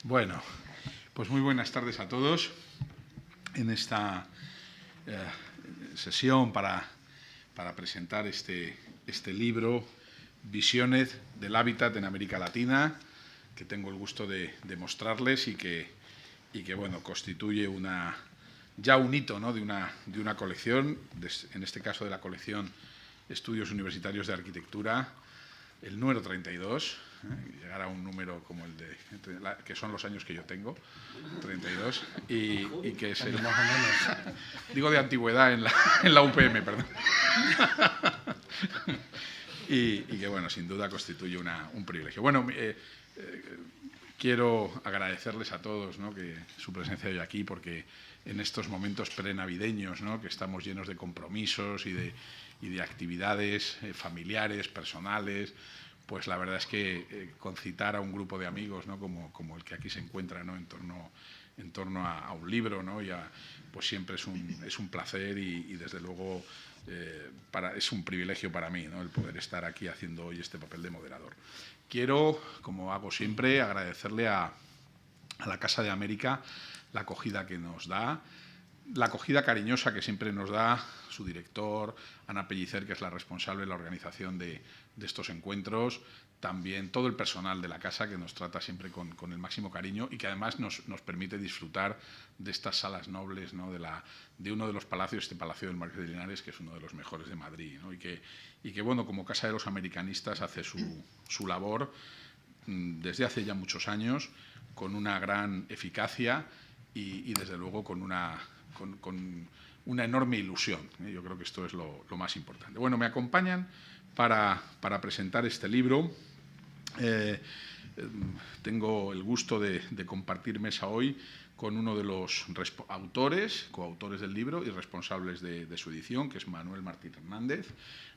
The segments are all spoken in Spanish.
Bueno, pues muy buenas tardes a todos en esta sesión para presentar este libro, Visiones del hábitat en América Latina, que tengo el gusto de mostrarles y que bueno, constituye ya un hito, ¿no?, de una colección, en este caso de la colección Estudios Universitarios de Arquitectura, el número 32, llegar a un número como el que son los años que yo tengo, 32, y que es el, más o menos, digo de antigüedad en la UPM, perdón. y que, bueno, sin duda constituye un privilegio. Bueno, quiero agradecerles a todos, ¿no?, que su presencia hoy aquí, porque en estos momentos prenavideños, ¿no?, que estamos llenos de compromisos y de actividades familiares, personales, pues la verdad es que concitar a un grupo de amigos, ¿no?, como el que aquí se encuentra, ¿no?, en torno a un libro, ¿no?, pues siempre es un placer y desde luego es un privilegio para mí, ¿no?, el poder estar aquí haciendo hoy este papel de moderador. Quiero, como hago siempre, agradecerle a la Casa de América la acogida que nos da, la acogida cariñosa que siempre nos da su director, Ana Pellicer, que es la responsable de la organización de estos encuentros, también todo el personal de la casa, que nos trata siempre con el máximo cariño y que además nos permite disfrutar de estas salas nobles, ¿no?, de uno de los palacios, este Palacio del Marqués de Linares, que es uno de los mejores de Madrid, ¿no?, y que bueno, como Casa de los Americanistas hace su labor desde hace ya muchos años, con una gran eficacia y desde luego con una enorme ilusión. Yo creo que esto es lo más importante. Bueno, me acompañan para presentar este libro. Tengo el gusto de compartir mesa hoy con uno de los coautores del libro y responsables de su edición, que es Manuel Martín Hernández.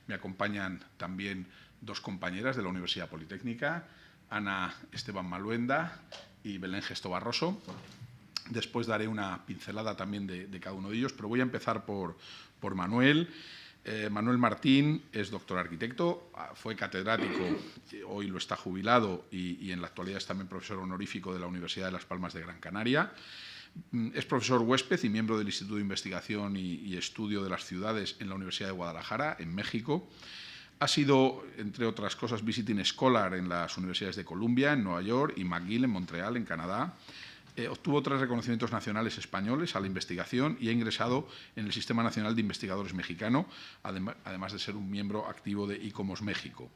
Me acompañan también dos compañeras de la Universidad Politécnica, Ana Esteban Maluenda y Belén Gesto Barroso. Después daré una pincelada también de cada uno de ellos, pero voy a empezar por Manuel. Manuel Martín es doctor arquitecto, fue catedrático, hoy lo está jubilado y en la actualidad es también profesor honorífico de la Universidad de Las Palmas de Gran Canaria. Es profesor huésped y miembro del Instituto de Investigación y Estudio de las Ciudades en la Universidad de Guadalajara, en México. Ha sido, entre otras cosas, visiting scholar en las universidades de Columbia, en Nueva York, y McGill, en Montreal, en Canadá. Obtuvo 3 reconocimientos nacionales españoles a la investigación y ha ingresado en el Sistema Nacional de Investigadores Mexicano, además de ser un miembro activo de ICOMOS México.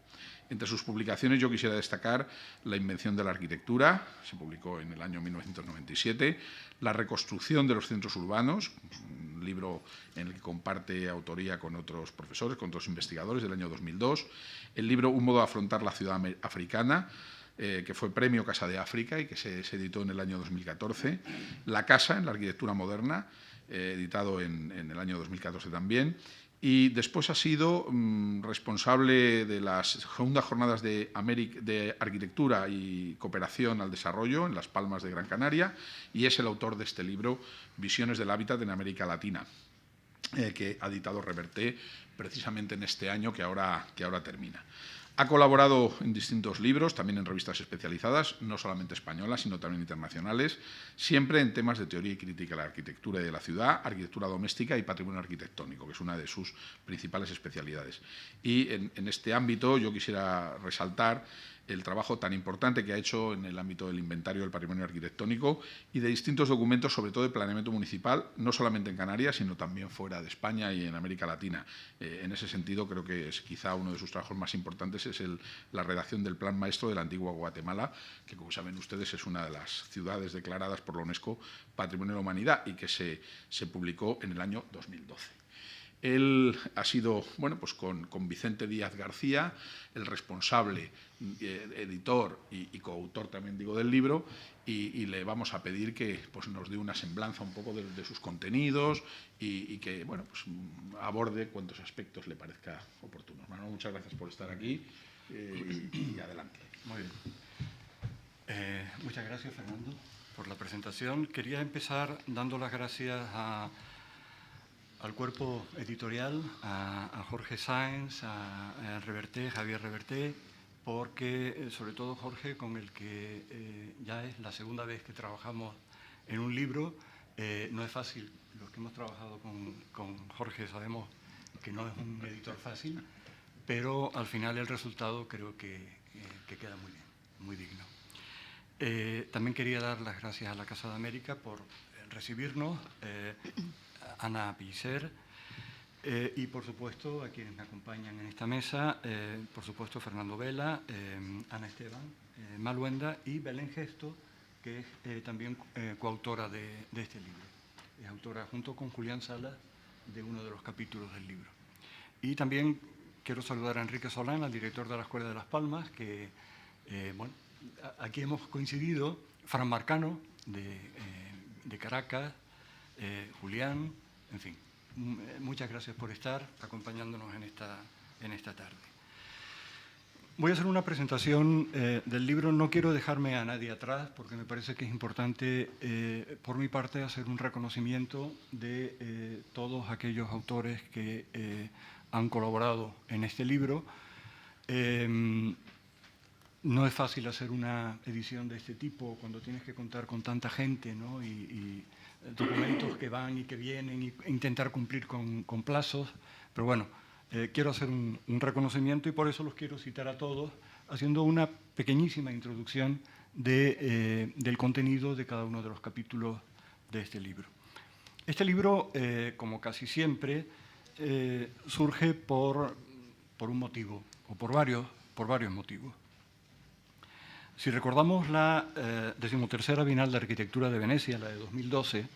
Entre sus publicaciones yo quisiera destacar La invención de la arquitectura, se publicó en el año 1997, La reconstrucción de los centros urbanos, un libro en el que comparte autoría con otros profesores, con otros investigadores, del año 2002, el libro Un modo de afrontar la ciudad africana, que fue premio Casa de África y que se editó en el año 2014, La casa en la arquitectura moderna, editado en el año 2014 también, y después ha sido responsable de las segundas jornadas de arquitectura y cooperación al desarrollo en Las Palmas de Gran Canaria y es el autor de este libro, Visiones del hábitat en América Latina, que ha editado Reverté precisamente en este año que ahora termina. Ha colaborado en distintos libros, también en revistas especializadas, no solamente españolas, sino también internacionales, siempre en temas de teoría y crítica de la arquitectura y de la ciudad, arquitectura doméstica y patrimonio arquitectónico, que es una de sus principales especialidades. Y en este ámbito yo quisiera resaltar el trabajo tan importante que ha hecho en el ámbito del inventario del patrimonio arquitectónico y de distintos documentos, sobre todo de planeamiento municipal, no solamente en Canarias, sino también fuera de España y en América Latina. En ese sentido, creo que es quizá uno de sus trabajos más importantes es la redacción del Plan Maestro de la antigua Guatemala, que, como saben ustedes, es una de las ciudades declaradas por la UNESCO Patrimonio de la Humanidad y que se publicó en el año 2012. Él ha sido, bueno, pues con Vicente Díaz García, el responsable, editor y coautor también, digo, del libro, y le vamos a pedir que pues, nos dé una semblanza un poco de sus contenidos y que, bueno, pues aborde cuantos aspectos le parezca oportunos. Manuel, muchas gracias por estar aquí y adelante. Muy bien. Muchas gracias, Fernando, por la presentación. Quería empezar dando las gracias al cuerpo editorial, a Jorge Sáenz, a Reverté, Javier Reverté, porque sobre todo Jorge, con el que ya es la segunda vez que trabajamos en un libro. No es fácil, los que hemos trabajado con Jorge sabemos que no es un editor fácil, pero al final el resultado creo que queda muy bien, muy digno. También quería dar las gracias a la Casa de América por recibirnos, Ana Pellicer, y por supuesto a quienes me acompañan en esta mesa, por supuesto Fernando Vela, Ana Esteban, Maluenda y Belén Gesto, que es también coautora de este libro. Es autora junto con Julián Salas de uno de los capítulos del libro. Y también quiero saludar a Enrique Solán, al director de la Escuela de Las Palmas, que bueno, aquí hemos coincidido, Fran Marcano de Caracas, Julián, en fin. Muchas gracias por estar acompañándonos en esta tarde. Voy a hacer una presentación del libro. No quiero dejarme a nadie atrás porque me parece que es importante, por mi parte, hacer un reconocimiento de todos aquellos autores que han colaborado en este libro. No es fácil hacer una edición de este tipo cuando tienes que contar con tanta gente, ¿no? y documentos que van y que vienen, e intentar cumplir con plazos, pero bueno, quiero hacer un reconocimiento y por eso los quiero citar a todos, haciendo una pequeñísima introducción del contenido de cada uno de los capítulos de este libro. Este libro, como casi siempre, surge por un motivo, o por varios motivos. Si recordamos la 13ª Bienal de Arquitectura de Venecia, la de 2012,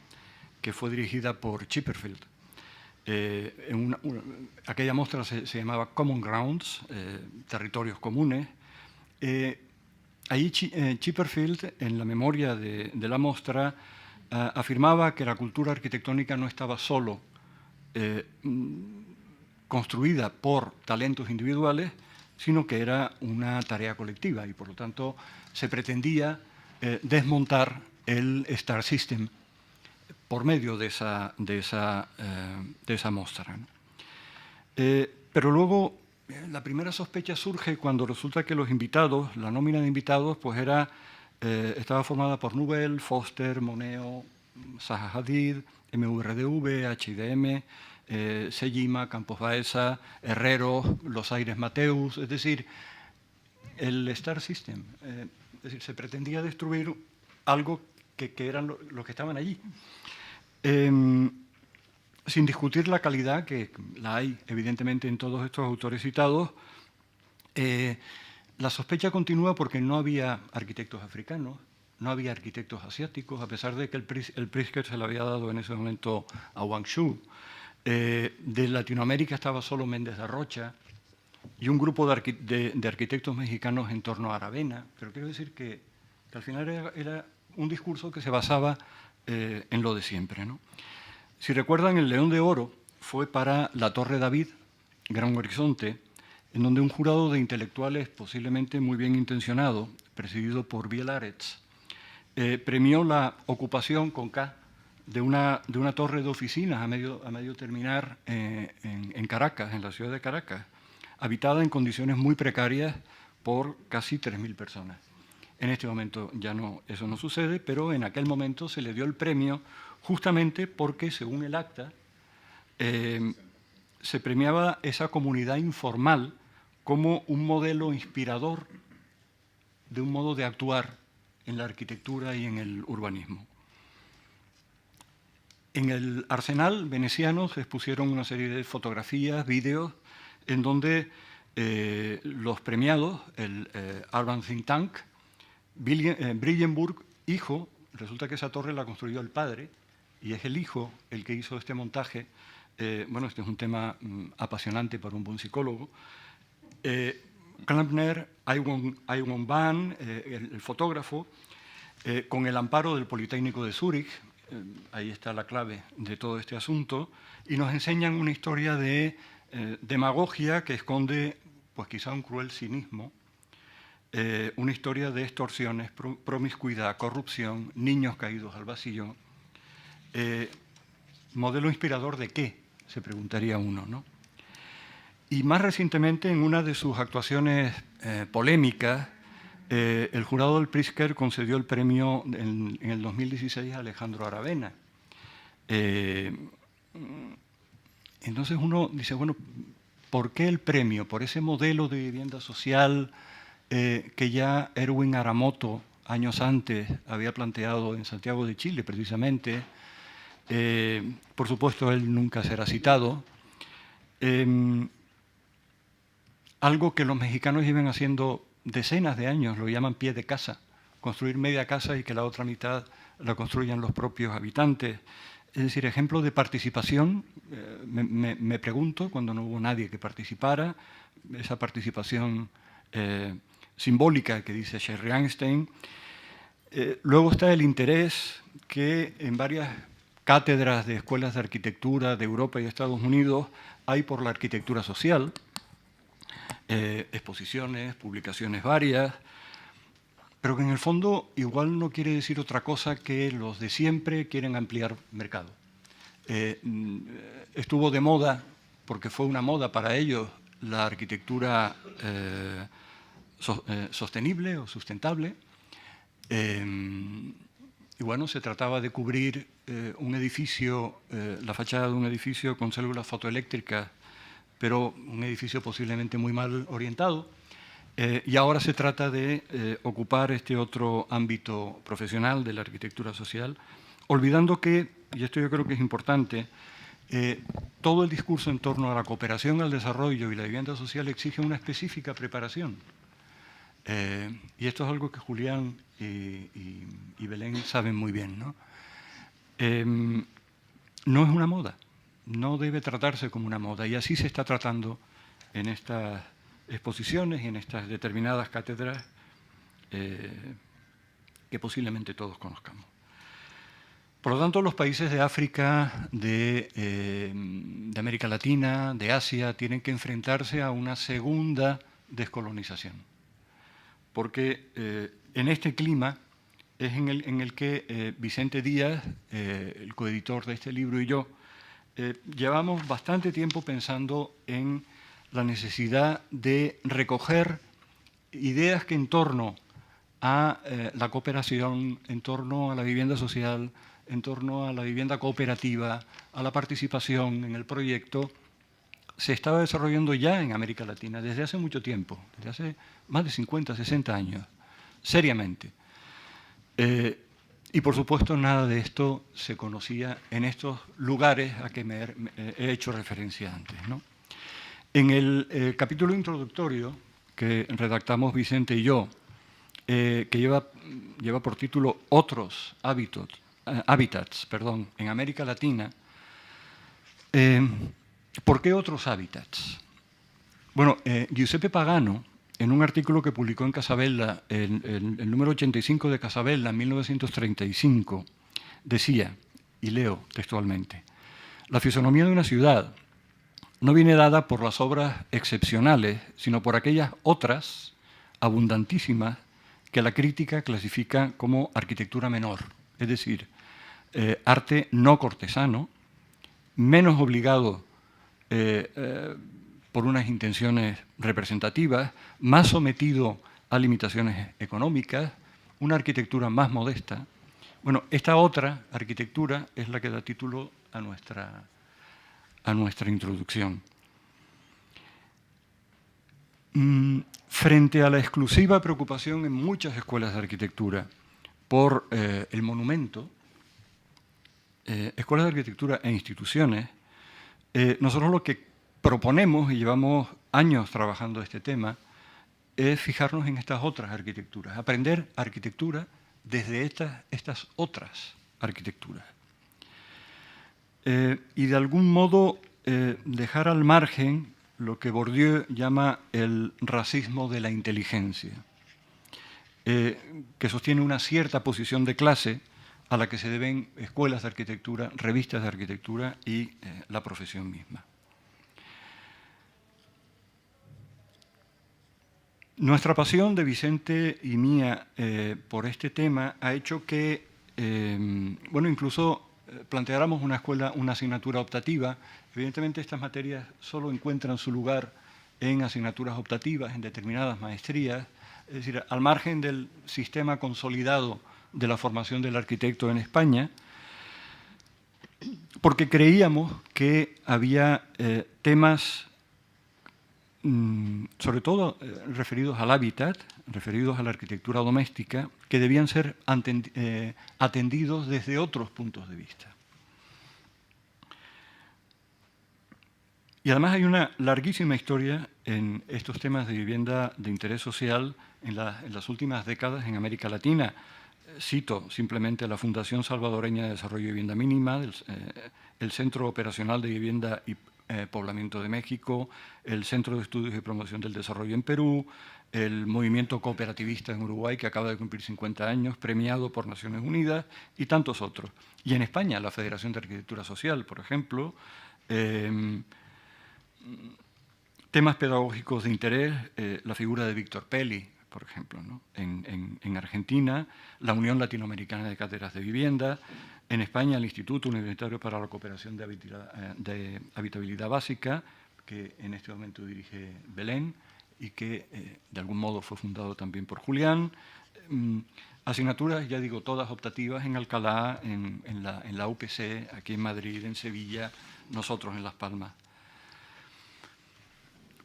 que fue dirigida por Chipperfield, aquella muestra se llamaba Common Grounds, territorios comunes. Allí Chipperfield, en la memoria de la muestra, afirmaba que la cultura arquitectónica no estaba solo construida por talentos individuales, sino que era una tarea colectiva y, por lo tanto, se pretendía desmontar el Star System por medio de esa muestra, ¿no? Pero luego, la primera sospecha surge cuando resulta que los invitados, la nómina de invitados, pues estaba formada por Nubel, Foster, Moneo, Zaha Hadid, MVRDV, HIDM, Sejima, Campos Baeza, Herrero, Los Aires Mateus, es decir, el Star System. Es decir, se pretendía destruir algo que eran los que estaban allí. Sin discutir la calidad, que la hay evidentemente en todos estos autores citados, la sospecha continúa porque no había arquitectos africanos, no había arquitectos asiáticos, a pesar de que el Pritzker se le había dado en ese momento a Wang Shu. De Latinoamérica estaba solo Méndez de Rocha y un grupo de arquitectos mexicanos en torno a Aravena, pero quiero decir que al final era un discurso que se basaba en lo de siempre, ¿no? Si recuerdan, el León de Oro fue para la Torre David, Gran Horizonte, en donde un jurado de intelectuales posiblemente muy bien intencionado, presidido por Biel Aretz, premió la ocupación con K de una torre de oficinas a medio terminar en Caracas, en la ciudad de Caracas, habitada en condiciones muy precarias por casi 3.000 personas. En este momento ya eso no sucede, pero en aquel momento se le dio el premio justamente porque, según el acta, se premiaba esa comunidad informal como un modelo inspirador de un modo de actuar en la arquitectura y en el urbanismo. En el Arsenal veneciano se expusieron una serie de fotografías, vídeos, en donde los premiados, el Urban Think Tank, Brillenburg, hijo, resulta que esa torre la construyó el padre, y es el hijo el que hizo este montaje. Bueno, este es un tema apasionante para un buen psicólogo. Klampner, Iwan Van, el fotógrafo, con el amparo del Politécnico de Zúrich, ahí está la clave de todo este asunto, y nos enseñan una historia de demagogia que esconde, pues quizá un cruel cinismo, una historia de extorsiones, promiscuidad, corrupción, niños caídos al vacío. ¿Modelo inspirador de qué?, se preguntaría uno, ¿no? Y más recientemente, en una de sus actuaciones polémicas, el jurado del Pritzker concedió el premio en el 2016 a Alejandro Aravena. Entonces uno dice, bueno, ¿por qué el premio? Por ese modelo de vivienda social que ya Erwin Aramoto, años antes, había planteado en Santiago de Chile, precisamente. Por supuesto, él nunca será citado. Algo que los mexicanos llevan haciendo decenas de años, lo llaman pie de casa, construir media casa y que la otra mitad la construyan los propios habitantes. Es decir, ejemplo de participación, me pregunto, cuando no hubo nadie que participara, esa participación simbólica que dice Sherry Einstein. Luego está el interés que en varias cátedras de escuelas de arquitectura de Europa y Estados Unidos hay por la arquitectura social, exposiciones, publicaciones varias, pero que en el fondo igual no quiere decir otra cosa que los de siempre quieren ampliar mercado. Estuvo de moda, porque fue una moda para ellos, la arquitectura sostenible o sustentable. Y bueno, se trataba de cubrir un edificio, la fachada de un edificio con células fotoeléctricas, pero un edificio posiblemente muy mal orientado. Y ahora se trata de ocupar este otro ámbito profesional de la arquitectura social, olvidando que, y esto yo creo que es importante, todo el discurso en torno a la cooperación al desarrollo y la vivienda social exige una específica preparación. Y esto es algo que Julián y Belén saben muy bien, ¿no? No es una moda, no debe tratarse como una moda, y así se está tratando en estas exposiciones y en estas determinadas cátedras que posiblemente todos conozcamos. Por lo tanto, los países de África, de América Latina, de Asia, tienen que enfrentarse a una segunda descolonización. Porque en este clima es en el que Vicente Díaz, el coeditor de este libro, y yo, llevamos bastante tiempo pensando en la necesidad de recoger ideas que en torno a la cooperación, en torno a la vivienda social, en torno a la vivienda cooperativa, a la participación en el proyecto, se estaba desarrollando ya en América Latina desde hace mucho tiempo, desde hace más de 50, 60 años, seriamente. Y por supuesto nada de esto se conocía en estos lugares a que me he hecho referencia antes, ¿no? En el capítulo introductorio que redactamos Vicente y yo, que lleva por título Otros hábitats en América Latina, ¿por qué otros hábitats? Bueno, Giuseppe Pagano, en un artículo que publicó en Casabella, el número 85 de Casabella, en 1935, decía, y leo textualmente, la fisonomía de una ciudad no viene dada por las obras excepcionales, sino por aquellas otras, abundantísimas, que la crítica clasifica como arquitectura menor, es decir, arte no cortesano, menos obligado por unas intenciones representativas, más sometido a limitaciones económicas, una arquitectura más modesta. Bueno, esta otra arquitectura es la que da título a nuestra introducción. Frente a la exclusiva preocupación en muchas escuelas de arquitectura por el monumento, escuelas de arquitectura e instituciones, nosotros lo que proponemos, y llevamos años trabajando este tema, es fijarnos en estas otras arquitecturas, aprender arquitectura desde estas otras arquitecturas. Y de algún modo dejar al margen lo que Bourdieu llama el racismo de la inteligencia, que sostiene una cierta posición de clase a la que se deben escuelas de arquitectura, revistas de arquitectura y la profesión misma. Nuestra pasión de Vicente y mía por este tema ha hecho que, bueno, incluso planteáramos una asignatura optativa. Evidentemente estas materias solo encuentran su lugar en asignaturas optativas, en determinadas maestrías. Es decir, al margen del sistema consolidado de la formación del arquitecto en España, porque creíamos que había temas, sobre todo referidos al hábitat, referidos a la arquitectura doméstica, que debían ser atendidos desde otros puntos de vista. Y además hay una larguísima historia en estos temas de vivienda de interés social en las últimas décadas en América Latina. Cito simplemente la Fundación Salvadoreña de Desarrollo y Vivienda Mínima, el Centro Operacional de Vivienda y Poblamiento de México, el Centro de Estudios y Promoción del Desarrollo en Perú, el Movimiento Cooperativista en Uruguay, que acaba de cumplir 50 años, premiado por Naciones Unidas, y tantos otros. Y en España, la Federación de Arquitectura Social, por ejemplo, temas pedagógicos de interés, la figura de Víctor Peli, por ejemplo, ¿no? En Argentina, la Unión Latinoamericana de Cátedras de Vivienda, en España el Instituto Universitario para la Cooperación de Habitabilidad Básica, que en este momento dirige Belén y que de algún modo fue fundado también por Julián. Asignaturas, ya digo, todas optativas en Alcalá, en la UPC, aquí en Madrid, en Sevilla, nosotros en Las Palmas.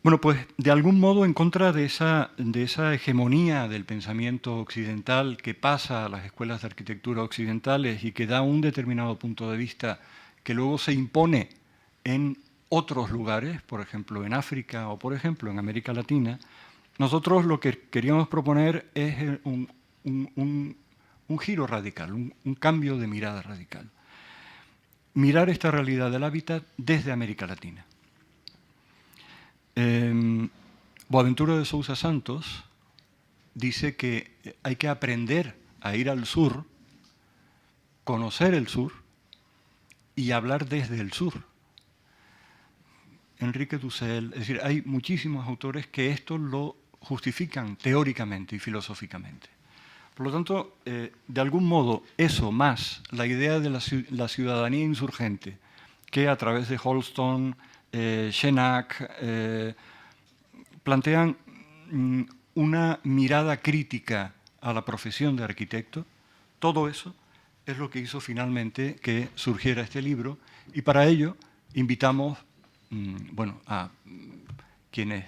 Bueno, pues de algún modo en contra de esa hegemonía del pensamiento occidental que pasa a las escuelas de arquitectura occidentales y que da un determinado punto de vista que luego se impone en otros lugares, por ejemplo en África o por ejemplo en América Latina, nosotros lo que queríamos proponer es un giro radical, un cambio de mirada radical. Mirar esta realidad del hábitat desde América Latina. Boaventura de Sousa Santos dice que hay que aprender a ir al sur, conocer el sur y hablar desde el sur. Enrique Dussel, es decir, hay muchísimos autores que esto lo justifican teóricamente y filosóficamente. Por lo tanto, de algún modo, eso más la idea de la ciudadanía insurgente, que a través de Holston, Schenak, plantean una mirada crítica a la profesión de arquitecto, todo eso es lo que hizo finalmente que surgiera este libro, y para ello invitamos a quienes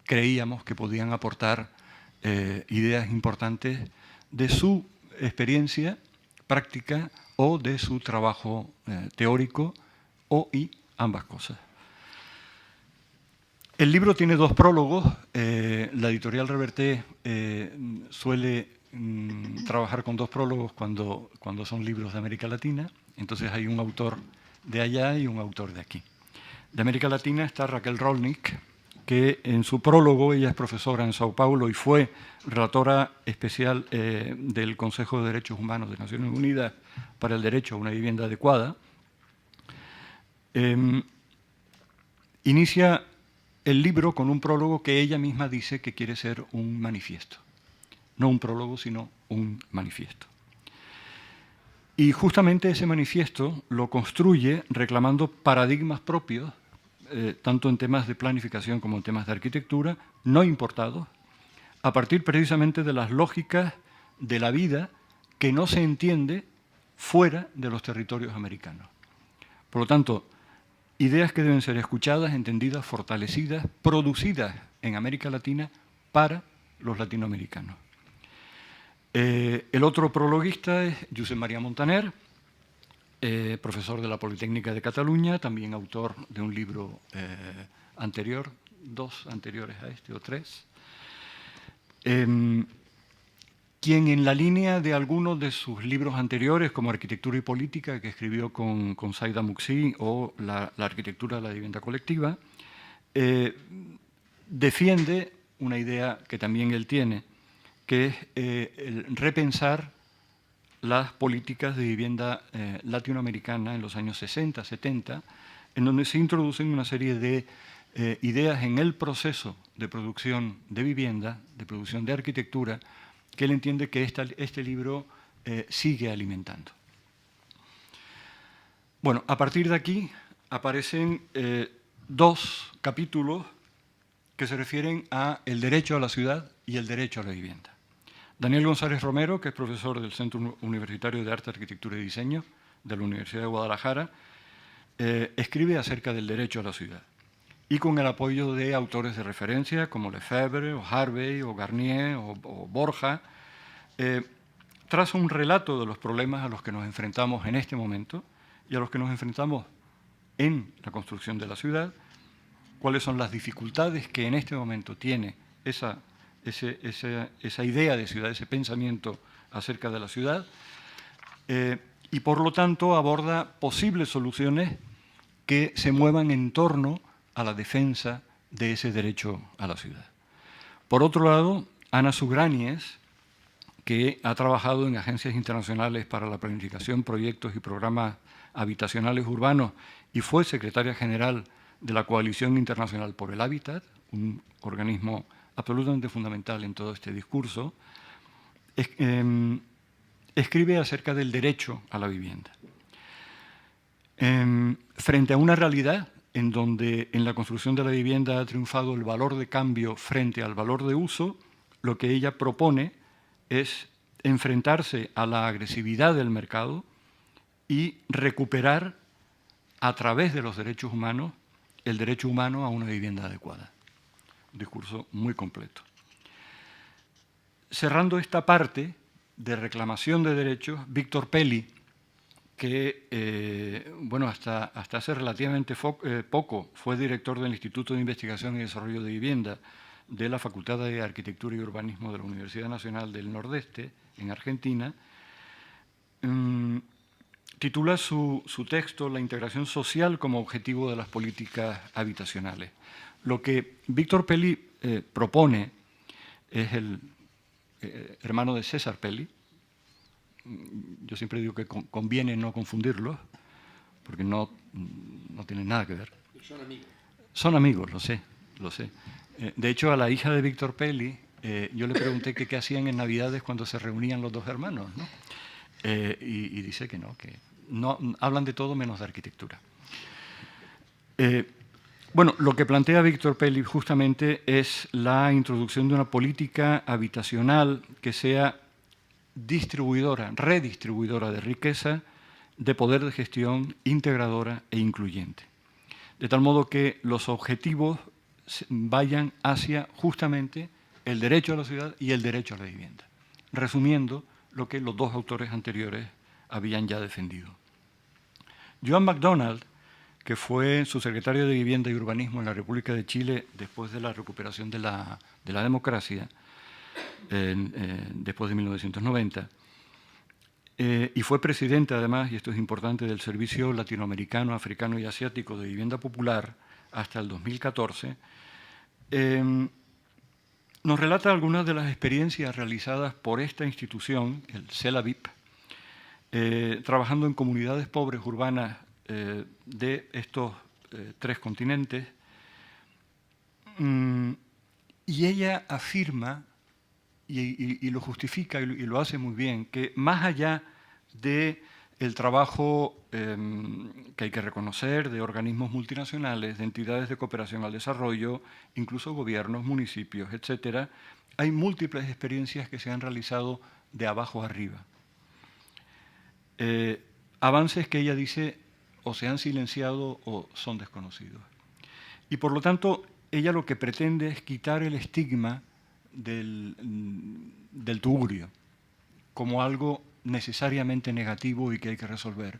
creíamos que podían aportar ideas importantes de su experiencia práctica o de su trabajo teórico y ambas cosas. El libro tiene dos prólogos. La editorial Reverté suele trabajar con dos prólogos cuando son libros de América Latina. Entonces hay un autor de allá y un autor de aquí. De América Latina está Raquel Rolnick, que en su prólogo, ella es profesora en Sao Paulo y fue relatora especial del Consejo de Derechos Humanos de Naciones Unidas para el derecho a una vivienda adecuada. Inicia el libro con un prólogo que ella misma dice que quiere ser un manifiesto. No un prólogo, sino un manifiesto. Y justamente ese manifiesto lo construye reclamando paradigmas propios, tanto en temas de planificación como en temas de arquitectura, no importados, a partir precisamente de las lógicas de la vida que no se entiende fuera de los territorios americanos. Por lo tanto, ideas que deben ser escuchadas, entendidas, fortalecidas, producidas en América Latina para los latinoamericanos. El otro prologuista es Josep María Montaner, profesor de la Politécnica de Cataluña, también autor de un libro anterior, dos anteriores a este o tres, quien en la línea de algunos de sus libros anteriores, como Arquitectura y Política, que escribió con Saida Muxí, o la Arquitectura de la Vivienda Colectiva, defiende una idea que también él tiene, que es el repensar las políticas de vivienda latinoamericana en los años 60, 70, en donde se introducen una serie de ideas en el proceso de producción de vivienda, de producción de arquitectura, que él entiende que este libro sigue alimentando. Bueno, a partir de aquí aparecen dos capítulos que se refieren a el derecho a la ciudad y el derecho a la vivienda. Daniel González Romero, que es profesor del Centro Universitario de Arte, Arquitectura y Diseño de la Universidad de Guadalajara, escribe acerca del derecho a la ciudad, y con el apoyo de autores de referencia como Lefebvre, o Harvey, o Garnier, o Borja, traza un relato de los problemas a los que nos enfrentamos en este momento y a los que nos enfrentamos en la construcción de la ciudad, cuáles son las dificultades que en este momento tiene esa idea de ciudad, ese pensamiento acerca de la ciudad, y por lo tanto aborda posibles soluciones que se muevan en torno a la defensa de ese derecho a la ciudad. Por otro lado, Ana Sugrañes, que ha trabajado en agencias internacionales para la planificación, proyectos y programas habitacionales urbanos y fue secretaria general de la Coalición Internacional por el Hábitat, un organismo absolutamente fundamental en todo este discurso, escribe acerca del derecho a la vivienda. Frente a una realidad en donde en la construcción de la vivienda ha triunfado el valor de cambio frente al valor de uso, lo que ella propone es enfrentarse a la agresividad del mercado y recuperar a través de los derechos humanos el derecho humano a una vivienda adecuada. Un discurso muy completo. Cerrando esta parte de reclamación de derechos, Víctor Pelli, que bueno, hasta hace relativamente poco fue director del Instituto de Investigación y Desarrollo de Vivienda de la Facultad de Arquitectura y Urbanismo de la Universidad Nacional del Nordeste, en Argentina, titula su texto La integración social como objetivo de las políticas habitacionales. Lo que Víctor Pelli propone es el hermano de César Pelli. Yo siempre digo que conviene no confundirlos, porque no tienen nada que ver. Son amigos. Son amigos, lo sé. De hecho, a la hija de Víctor Pelli, yo le pregunté que qué hacían en Navidades cuando se reunían los dos hermanos, ¿no? Y dice que no hablan de todo menos de arquitectura. Bueno, lo que plantea Víctor Pelli justamente es la introducción de una política habitacional que sea redistribuidora de riqueza, de poder de gestión, integradora e incluyente. De tal modo que los objetivos vayan hacia justamente el derecho a la ciudad y el derecho a la vivienda, resumiendo lo que los dos autores anteriores habían ya defendido. Joan McDonald, que fue su secretario de Vivienda y Urbanismo en la República de Chile después de la recuperación de la democracia, después de 1990, y fue presidente además, y esto es importante, del Servicio Latinoamericano, Africano y Asiático de Vivienda Popular hasta el 2014, nos relata algunas de las experiencias realizadas por esta institución, el CELAVIP, trabajando en comunidades pobres urbanas de estos 3 continentes, y ella afirma y lo justifica y lo hace muy bien, que más allá del trabajo que hay que reconocer de organismos multinacionales, de entidades de cooperación al desarrollo, incluso gobiernos, municipios, etcétera, hay múltiples experiencias que se han realizado de abajo arriba. Avances que ella dice o se han silenciado o son desconocidos. Y por lo tanto, ella lo que pretende es quitar el estigma del tugurio como algo necesariamente negativo y que hay que resolver.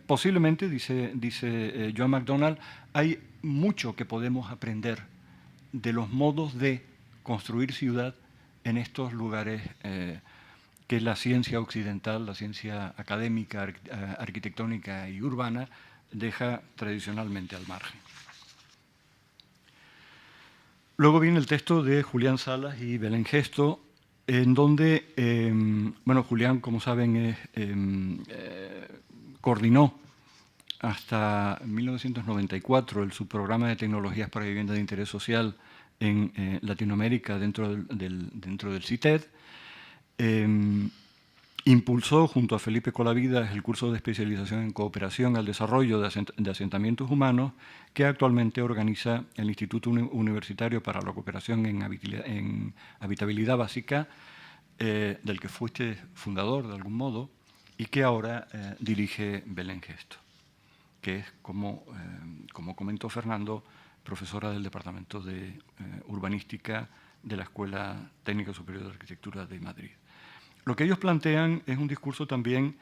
Posiblemente, dice Joan McDonald, hay mucho que podemos aprender de los modos de construir ciudad en estos lugares que la ciencia occidental, la ciencia académica, arquitectónica y urbana deja tradicionalmente al margen. Luego viene el texto de Julián Salas y Belén Gesto, en donde, bueno, Julián, como saben, coordinó hasta 1994 el subprograma de tecnologías para vivienda de interés social en Latinoamérica dentro del CITED. Impulsó junto a Felipe Colavidas el curso de especialización en cooperación al desarrollo de asentamientos humanos que actualmente organiza el Instituto Universitario para la Cooperación en Habitabilidad Básica, del que fuiste fundador de algún modo y que ahora dirige Belén Gesto, que es, como comentó Fernando, profesora del Departamento de Urbanística de la Escuela Técnica Superior de Arquitectura de Madrid. Lo que ellos plantean es un discurso también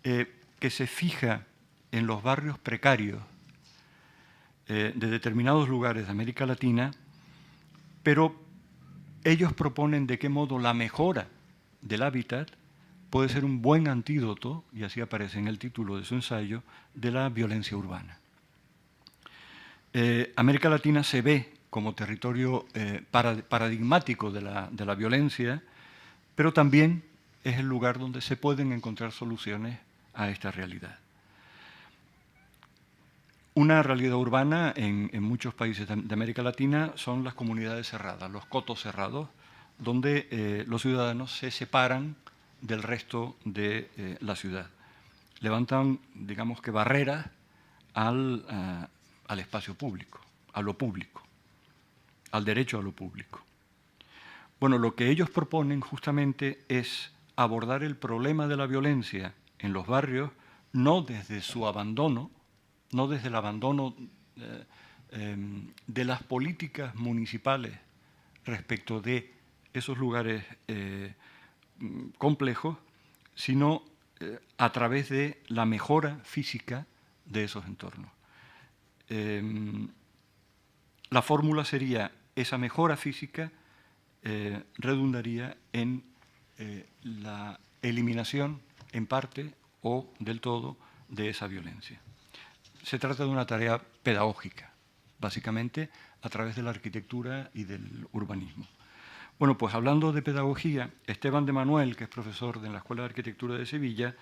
que se fija en los barrios precarios de determinados lugares de América Latina, pero ellos proponen de qué modo la mejora del hábitat puede ser un buen antídoto, y así aparece en el título de su ensayo, de la violencia urbana. América Latina se ve como territorio paradigmático de la violencia, pero también es el lugar donde se pueden encontrar soluciones a esta realidad. Una realidad urbana en muchos países de América Latina son las comunidades cerradas, los cotos cerrados, donde los ciudadanos se separan del resto de la ciudad. Levantan, digamos que, barreras al espacio público, a lo público, al derecho a lo público. Bueno, lo que ellos proponen justamente es abordar el problema de la violencia en los barrios no desde su abandono, no desde el abandono de las políticas municipales respecto de esos lugares complejos, sino a través de la mejora física de esos entornos. La fórmula sería: esa mejora física redundaría en la eliminación, en parte o del todo, de esa violencia. Se trata de una tarea pedagógica, básicamente a través de la arquitectura y del urbanismo. Bueno, pues hablando de pedagogía, Esteban de Manuel, que es profesor de la Escuela de Arquitectura de Sevilla,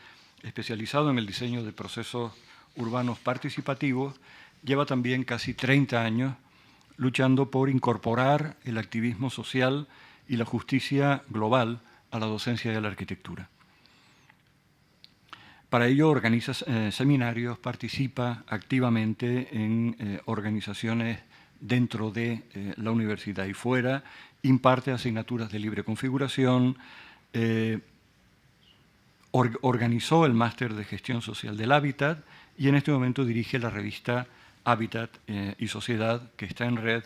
especializado en el diseño de procesos urbanos participativos, lleva también casi 30 años luchando por incorporar el activismo social y la justicia global a la docencia de la arquitectura. Para ello organiza seminarios, participa activamente en organizaciones dentro de la universidad y fuera, imparte asignaturas de libre configuración, organizó el máster de gestión social del hábitat y en este momento dirige la revista Hábitat y Sociedad, que está en red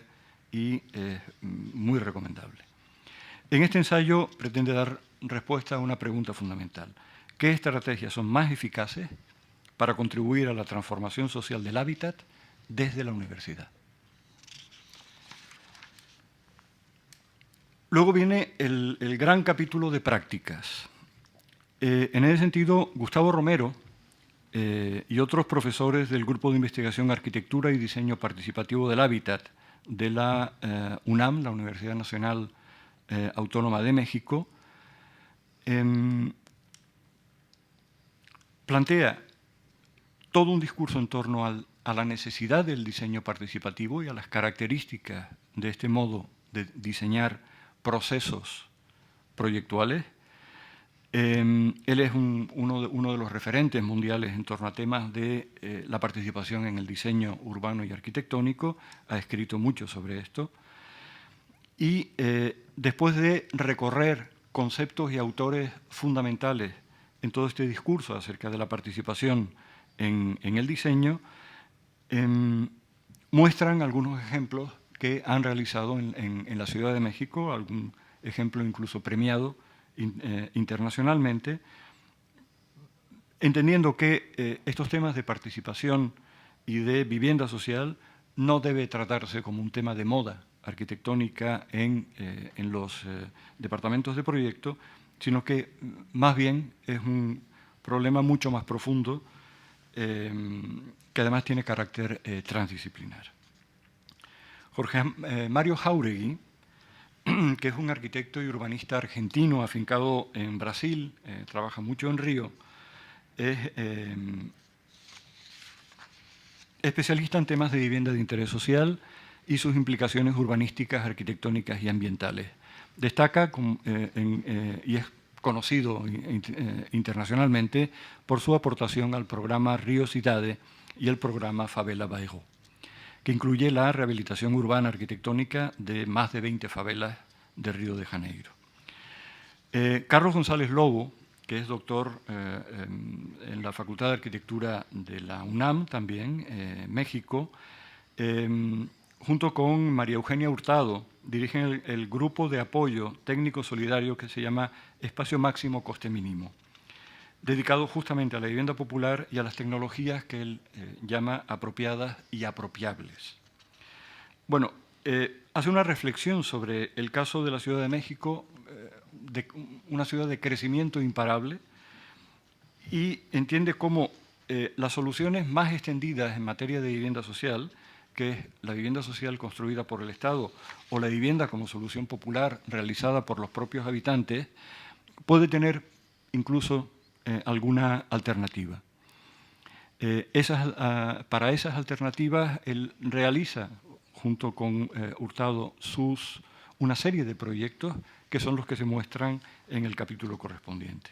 y es muy recomendable. En este ensayo pretende dar respuesta a una pregunta fundamental: ¿qué estrategias son más eficaces para contribuir a la transformación social del hábitat desde la universidad? Luego viene el gran capítulo de prácticas. En ese sentido, Gustavo Romero y otros profesores del Grupo de Investigación Arquitectura y Diseño Participativo del Hábitat de la UNAM, la Universidad Nacional Autónoma de México, plantea todo un discurso en torno a la necesidad del diseño participativo y a las características de este modo de diseñar procesos proyectuales. Él es uno de los referentes mundiales en torno a temas de la participación en el diseño urbano y arquitectónico, ha escrito mucho sobre esto, y después de recorrer conceptos y autores fundamentales en todo este discurso acerca de la participación en el diseño, muestran algunos ejemplos que han realizado en la Ciudad de México, algún ejemplo incluso premiado internacionalmente, entendiendo que estos temas de participación y de vivienda social no debe tratarse como un tema de moda arquitectónica en los departamentos de proyecto, sino que más bien es un problema mucho más profundo que además tiene carácter transdisciplinar. Mario Jáuregui, que es un arquitecto y urbanista argentino afincado en Brasil, trabaja mucho en Río, es especialista en temas de vivienda de interés social y sus implicaciones urbanísticas, arquitectónicas y ambientales. Destaca y es conocido internacionalmente por su aportación al programa Río Cidade y el programa Favela Bairro, que incluye la rehabilitación urbana arquitectónica de más de 20 favelas de Río de Janeiro. Carlos González Lobo, que es doctor en la Facultad de Arquitectura de la UNAM, también, México, junto con María Eugenia Hurtado, dirigen el grupo de apoyo técnico solidario que se llama Espacio Máximo Coste Mínimo, dedicado justamente a la vivienda popular y a las tecnologías que él llama apropiadas y apropiables. Bueno, hace una reflexión sobre el caso de la Ciudad de México, de una ciudad de crecimiento imparable, y entiende cómo las soluciones más extendidas en materia de vivienda social, que es la vivienda social construida por el Estado o la vivienda como solución popular realizada por los propios habitantes, puede tener incluso alguna alternativa. Para esas alternativas, él realiza, junto con Hurtado, una serie de proyectos que son los que se muestran en el capítulo correspondiente.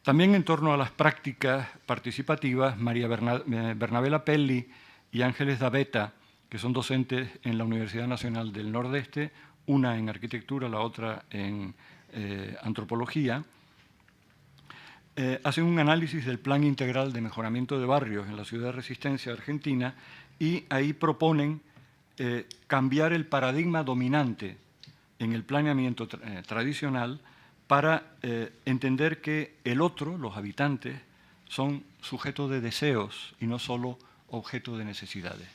También en torno a las prácticas participativas, María Bernabela Pelli y Ángeles Daveta, que son docentes en la Universidad Nacional del Nordeste, una en arquitectura, la otra en antropología, hacen un análisis del Plan Integral de Mejoramiento de Barrios en la Ciudad de Resistencia, Argentina, y ahí proponen cambiar el paradigma dominante en el planeamiento tradicional para entender que el otro, los habitantes, son sujetos de deseos y no solo objeto de necesidades.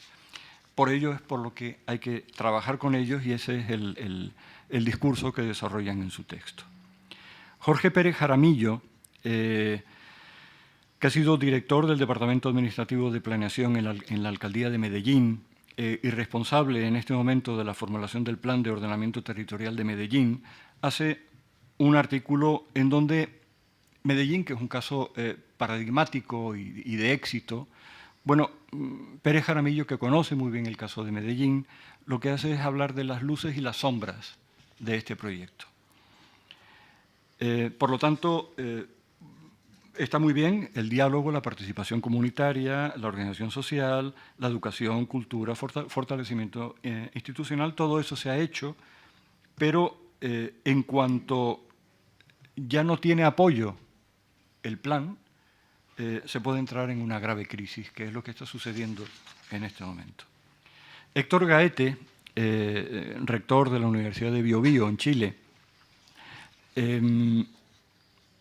Por ello es por lo que hay que trabajar con ellos y ese es el discurso que desarrollan en su texto. Jorge Pérez Jaramillo, que ha sido director del Departamento Administrativo de Planeación en la Alcaldía de Medellín y responsable en este momento de la formulación del Plan de Ordenamiento Territorial de Medellín, hace un artículo en donde Medellín, que es un caso paradigmático y de éxito, bueno, Pérez Jaramillo, que conoce muy bien el caso de Medellín, lo que hace es hablar de las luces y las sombras de este proyecto. Por lo tanto, está muy bien el diálogo, la participación comunitaria, la organización social, la educación, cultura, fortalecimiento institucional, todo eso se ha hecho, pero en cuanto ya no tiene apoyo el plan, se puede entrar en una grave crisis, que es lo que está sucediendo en este momento. Héctor Gaete, rector de la Universidad de Biobío en Chile,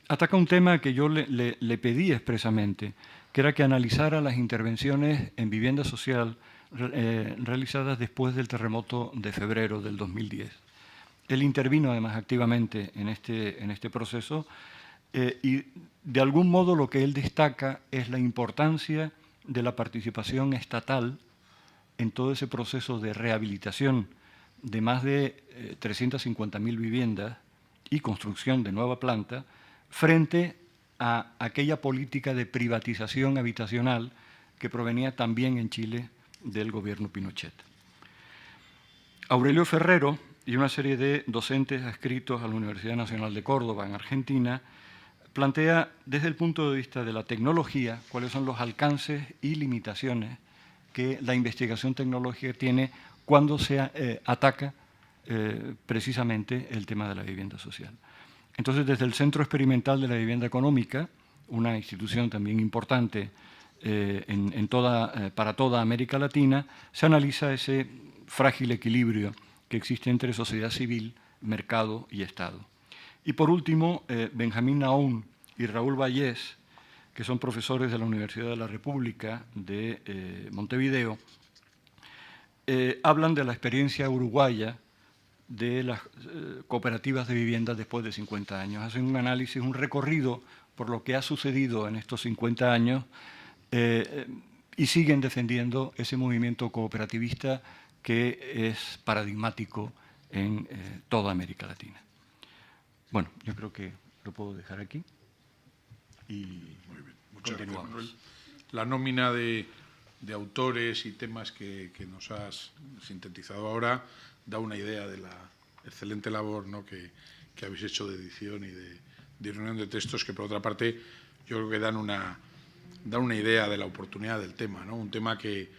ataca un tema que yo le pedí expresamente, que era que analizara las intervenciones en vivienda social realizadas después del terremoto de febrero del 2010. Él intervino además activamente en este proceso y de algún modo lo que él destaca es la importancia de la participación estatal en todo ese proceso de rehabilitación de más de 350.000 viviendas y construcción de nueva planta, frente a aquella política de privatización habitacional que provenía también en Chile del gobierno Pinochet. Aurelio Ferrero y una serie de docentes adscritos a la Universidad Nacional de Córdoba, en Argentina, plantea desde el punto de vista de la tecnología cuáles son los alcances y limitaciones que la investigación tecnológica tiene cuando se ataca precisamente el tema de la vivienda social. Entonces, desde el Centro Experimental de la Vivienda Económica, una institución también importante para toda América Latina, se analiza ese frágil equilibrio que existe entre sociedad civil, mercado y Estado. Y por último, Benjamín Naún y Raúl Vallés, que son profesores de la Universidad de la República de Montevideo, hablan de la experiencia uruguaya de las cooperativas de vivienda después de 50 años. Hacen un análisis, un recorrido por lo que ha sucedido en estos 50 años y siguen defendiendo ese movimiento cooperativista que es paradigmático en toda América Latina. Bueno, yo creo que lo puedo dejar aquí y muy bien. Muchas continuamos. Gracias, Manuel. La nómina de autores y temas que nos has sintetizado ahora da una idea de la excelente labor, ¿no?, que habéis hecho de edición y de reunión de textos que, por otra parte, yo creo que dan una idea de la oportunidad del tema, ¿no? Un tema que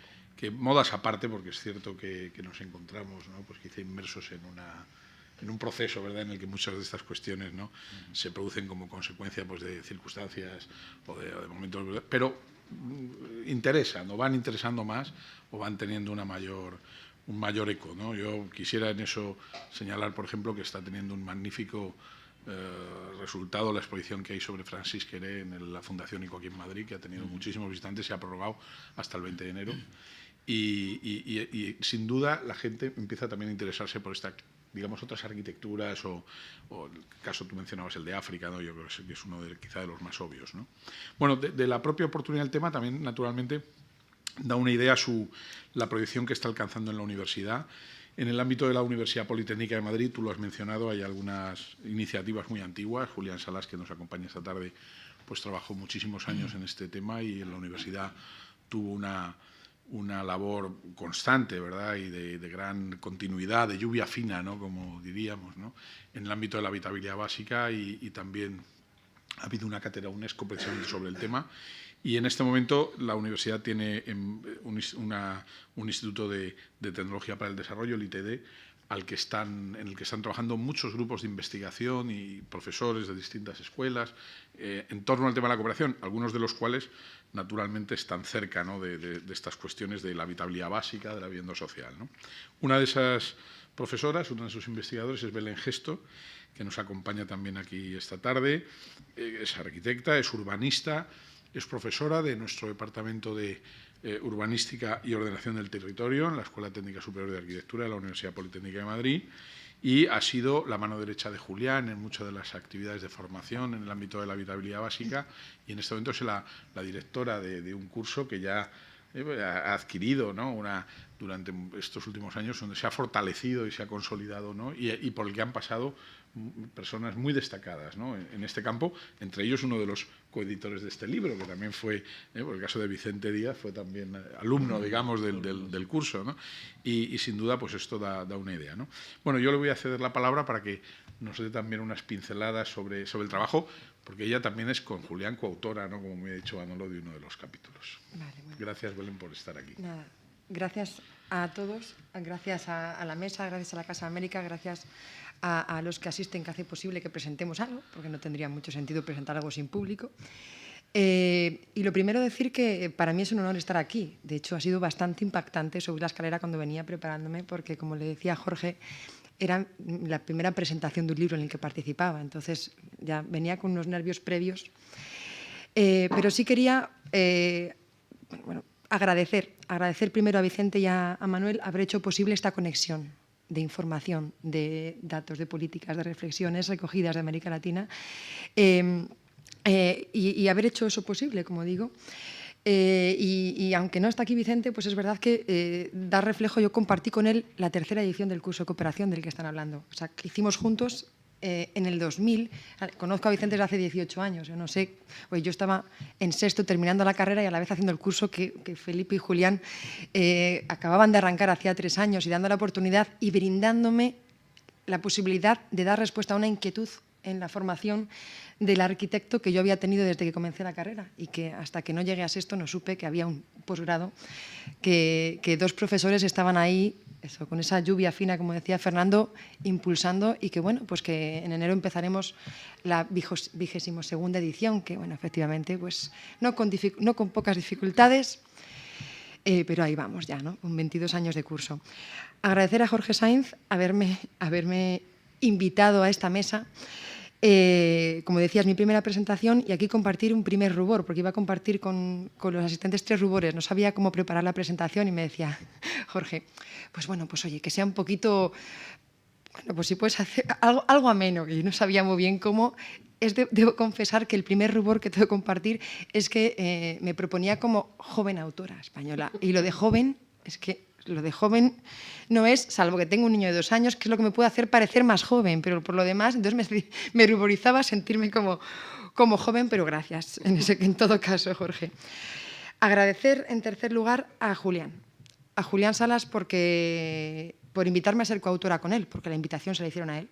modas aparte, porque es cierto que nos encontramos, ¿no? Pues quizá inmersos en un proceso, ¿verdad?, en el que muchas de estas cuestiones, ¿no?, se producen como consecuencia, pues, de circunstancias o de momentos, pero interesan, o van interesando más, o van teniendo un mayor eco, ¿no? Yo quisiera en eso señalar, por ejemplo, que está teniendo un magnífico resultado la exposición que hay sobre Francis Queré en la Fundación ICO aquí en Madrid, que ha tenido muchísimos visitantes y se ha prorrogado hasta el 20 de enero. Y sin duda la gente empieza también a interesarse por digamos, otras arquitecturas o el caso tú mencionabas el de África, ¿no? Yo creo que es uno quizá de los más obvios, ¿no? Bueno, de la propia oportunidad del tema también, naturalmente, da una idea la proyección que está alcanzando en la universidad. En el ámbito de la Universidad Politécnica de Madrid, tú lo has mencionado, hay algunas iniciativas muy antiguas. Julián Salas, que nos acompaña esta tarde, pues trabajó muchísimos años en este tema y en la universidad tuvo una labor constante, ¿verdad?, y de gran continuidad, de lluvia fina, ¿no?, como diríamos, ¿no?, en el ámbito de la habitabilidad básica y también ha habido una cátedra UNESCO precisamente sobre el tema. Y en este momento la universidad tiene un instituto de tecnología para el desarrollo, el ITD, en el que están trabajando muchos grupos de investigación y profesores de distintas escuelas en torno al tema de la cooperación, algunos de los cuales naturalmente están cerca, ¿no?, de estas cuestiones de la habitabilidad básica, de la vivienda social, ¿no? Una de esas profesoras, uno de sus investigadores es Belén Gesto, que nos acompaña también aquí esta tarde. Es arquitecta, es urbanista, es profesora de nuestro departamento de Urbanística y Ordenación del Territorio en la Escuela Técnica Superior de Arquitectura de la Universidad Politécnica de Madrid y ha sido la mano derecha de Julián en muchas de las actividades de formación en el ámbito de la habitabilidad básica y en este momento es la directora de un curso que ya ha adquirido, ¿no?, durante estos últimos años, donde se ha fortalecido y se ha consolidado, ¿no?, y por el que han pasado personas muy destacadas, ¿no?, en este campo, entre ellos uno de los coeditores de este libro, que también fue, por el caso de Vicente Díaz, fue también alumno, digamos, del curso, ¿no? Y sin duda, pues esto da una idea, ¿no? Bueno, yo le voy a ceder la palabra para que nos dé también unas pinceladas sobre el trabajo, porque ella también es con Julián coautora, ¿no?, como me ha dicho Manolo, de uno de los capítulos. Vale, bueno. Gracias, Belén, por estar aquí. Nada, gracias a todos, gracias a la mesa, gracias a la Casa de América, gracias a los que asisten, que hace posible que presentemos algo, porque no tendría mucho sentido presentar algo sin público. Y lo primero decir que para mí es un honor estar aquí. De hecho, ha sido bastante impactante subir la escalera cuando venía preparándome, porque, como le decía a Jorge, era la primera presentación de un libro en el que participaba. Entonces, ya venía con unos nervios previos. Pero sí quería agradecer primero a Vicente y a Manuel haber hecho posible esta conexión de información, de datos, de políticas, de reflexiones recogidas de América Latina y haber hecho eso posible, como digo. Y aunque no está aquí Vicente, pues es verdad que da reflejo, yo compartí con él la tercera edición del curso de cooperación del que están hablando. O sea, que hicimos juntos en el 2000, conozco a Vicente desde hace 18 años, yo no sé, pues yo estaba en sexto terminando la carrera y a la vez haciendo el curso que Felipe y Julián acababan de arrancar hacía 3 años y dando la oportunidad y brindándome la posibilidad de dar respuesta a una inquietud en la formación del arquitecto que yo había tenido desde que comencé la carrera y que hasta que no llegué a sexto no supe que había un posgrado, que 2 profesores estaban ahí, eso, con esa lluvia fina, como decía Fernando, impulsando y que, bueno, pues que en enero empezaremos la 22ª edición, que, bueno, efectivamente, pues no con pocas dificultades, pero ahí vamos ya, ¿no?, con 22 años de curso. Agradecer a Jorge Sainz haberme invitado a esta mesa. Como decía, es mi primera presentación y aquí compartir un primer rubor, porque iba a compartir con los asistentes 3 rubores. No sabía cómo preparar la presentación y me decía, Jorge, pues bueno, pues oye, que sea un poquito, bueno, pues si puedes hacer algo ameno, que yo no sabía muy bien cómo. Debo confesar que el primer rubor que tengo que compartir es que me proponía como joven autora española. Y lo de joven, es que lo de joven no es, salvo que tengo un niño de 2 años, que es lo que me puede hacer parecer más joven, pero por lo demás, entonces me ruborizaba sentirme como joven, pero gracias, en todo caso, Jorge. Agradecer, en tercer lugar, a Julián Salas por invitarme a ser coautora con él, porque la invitación se la hicieron a él,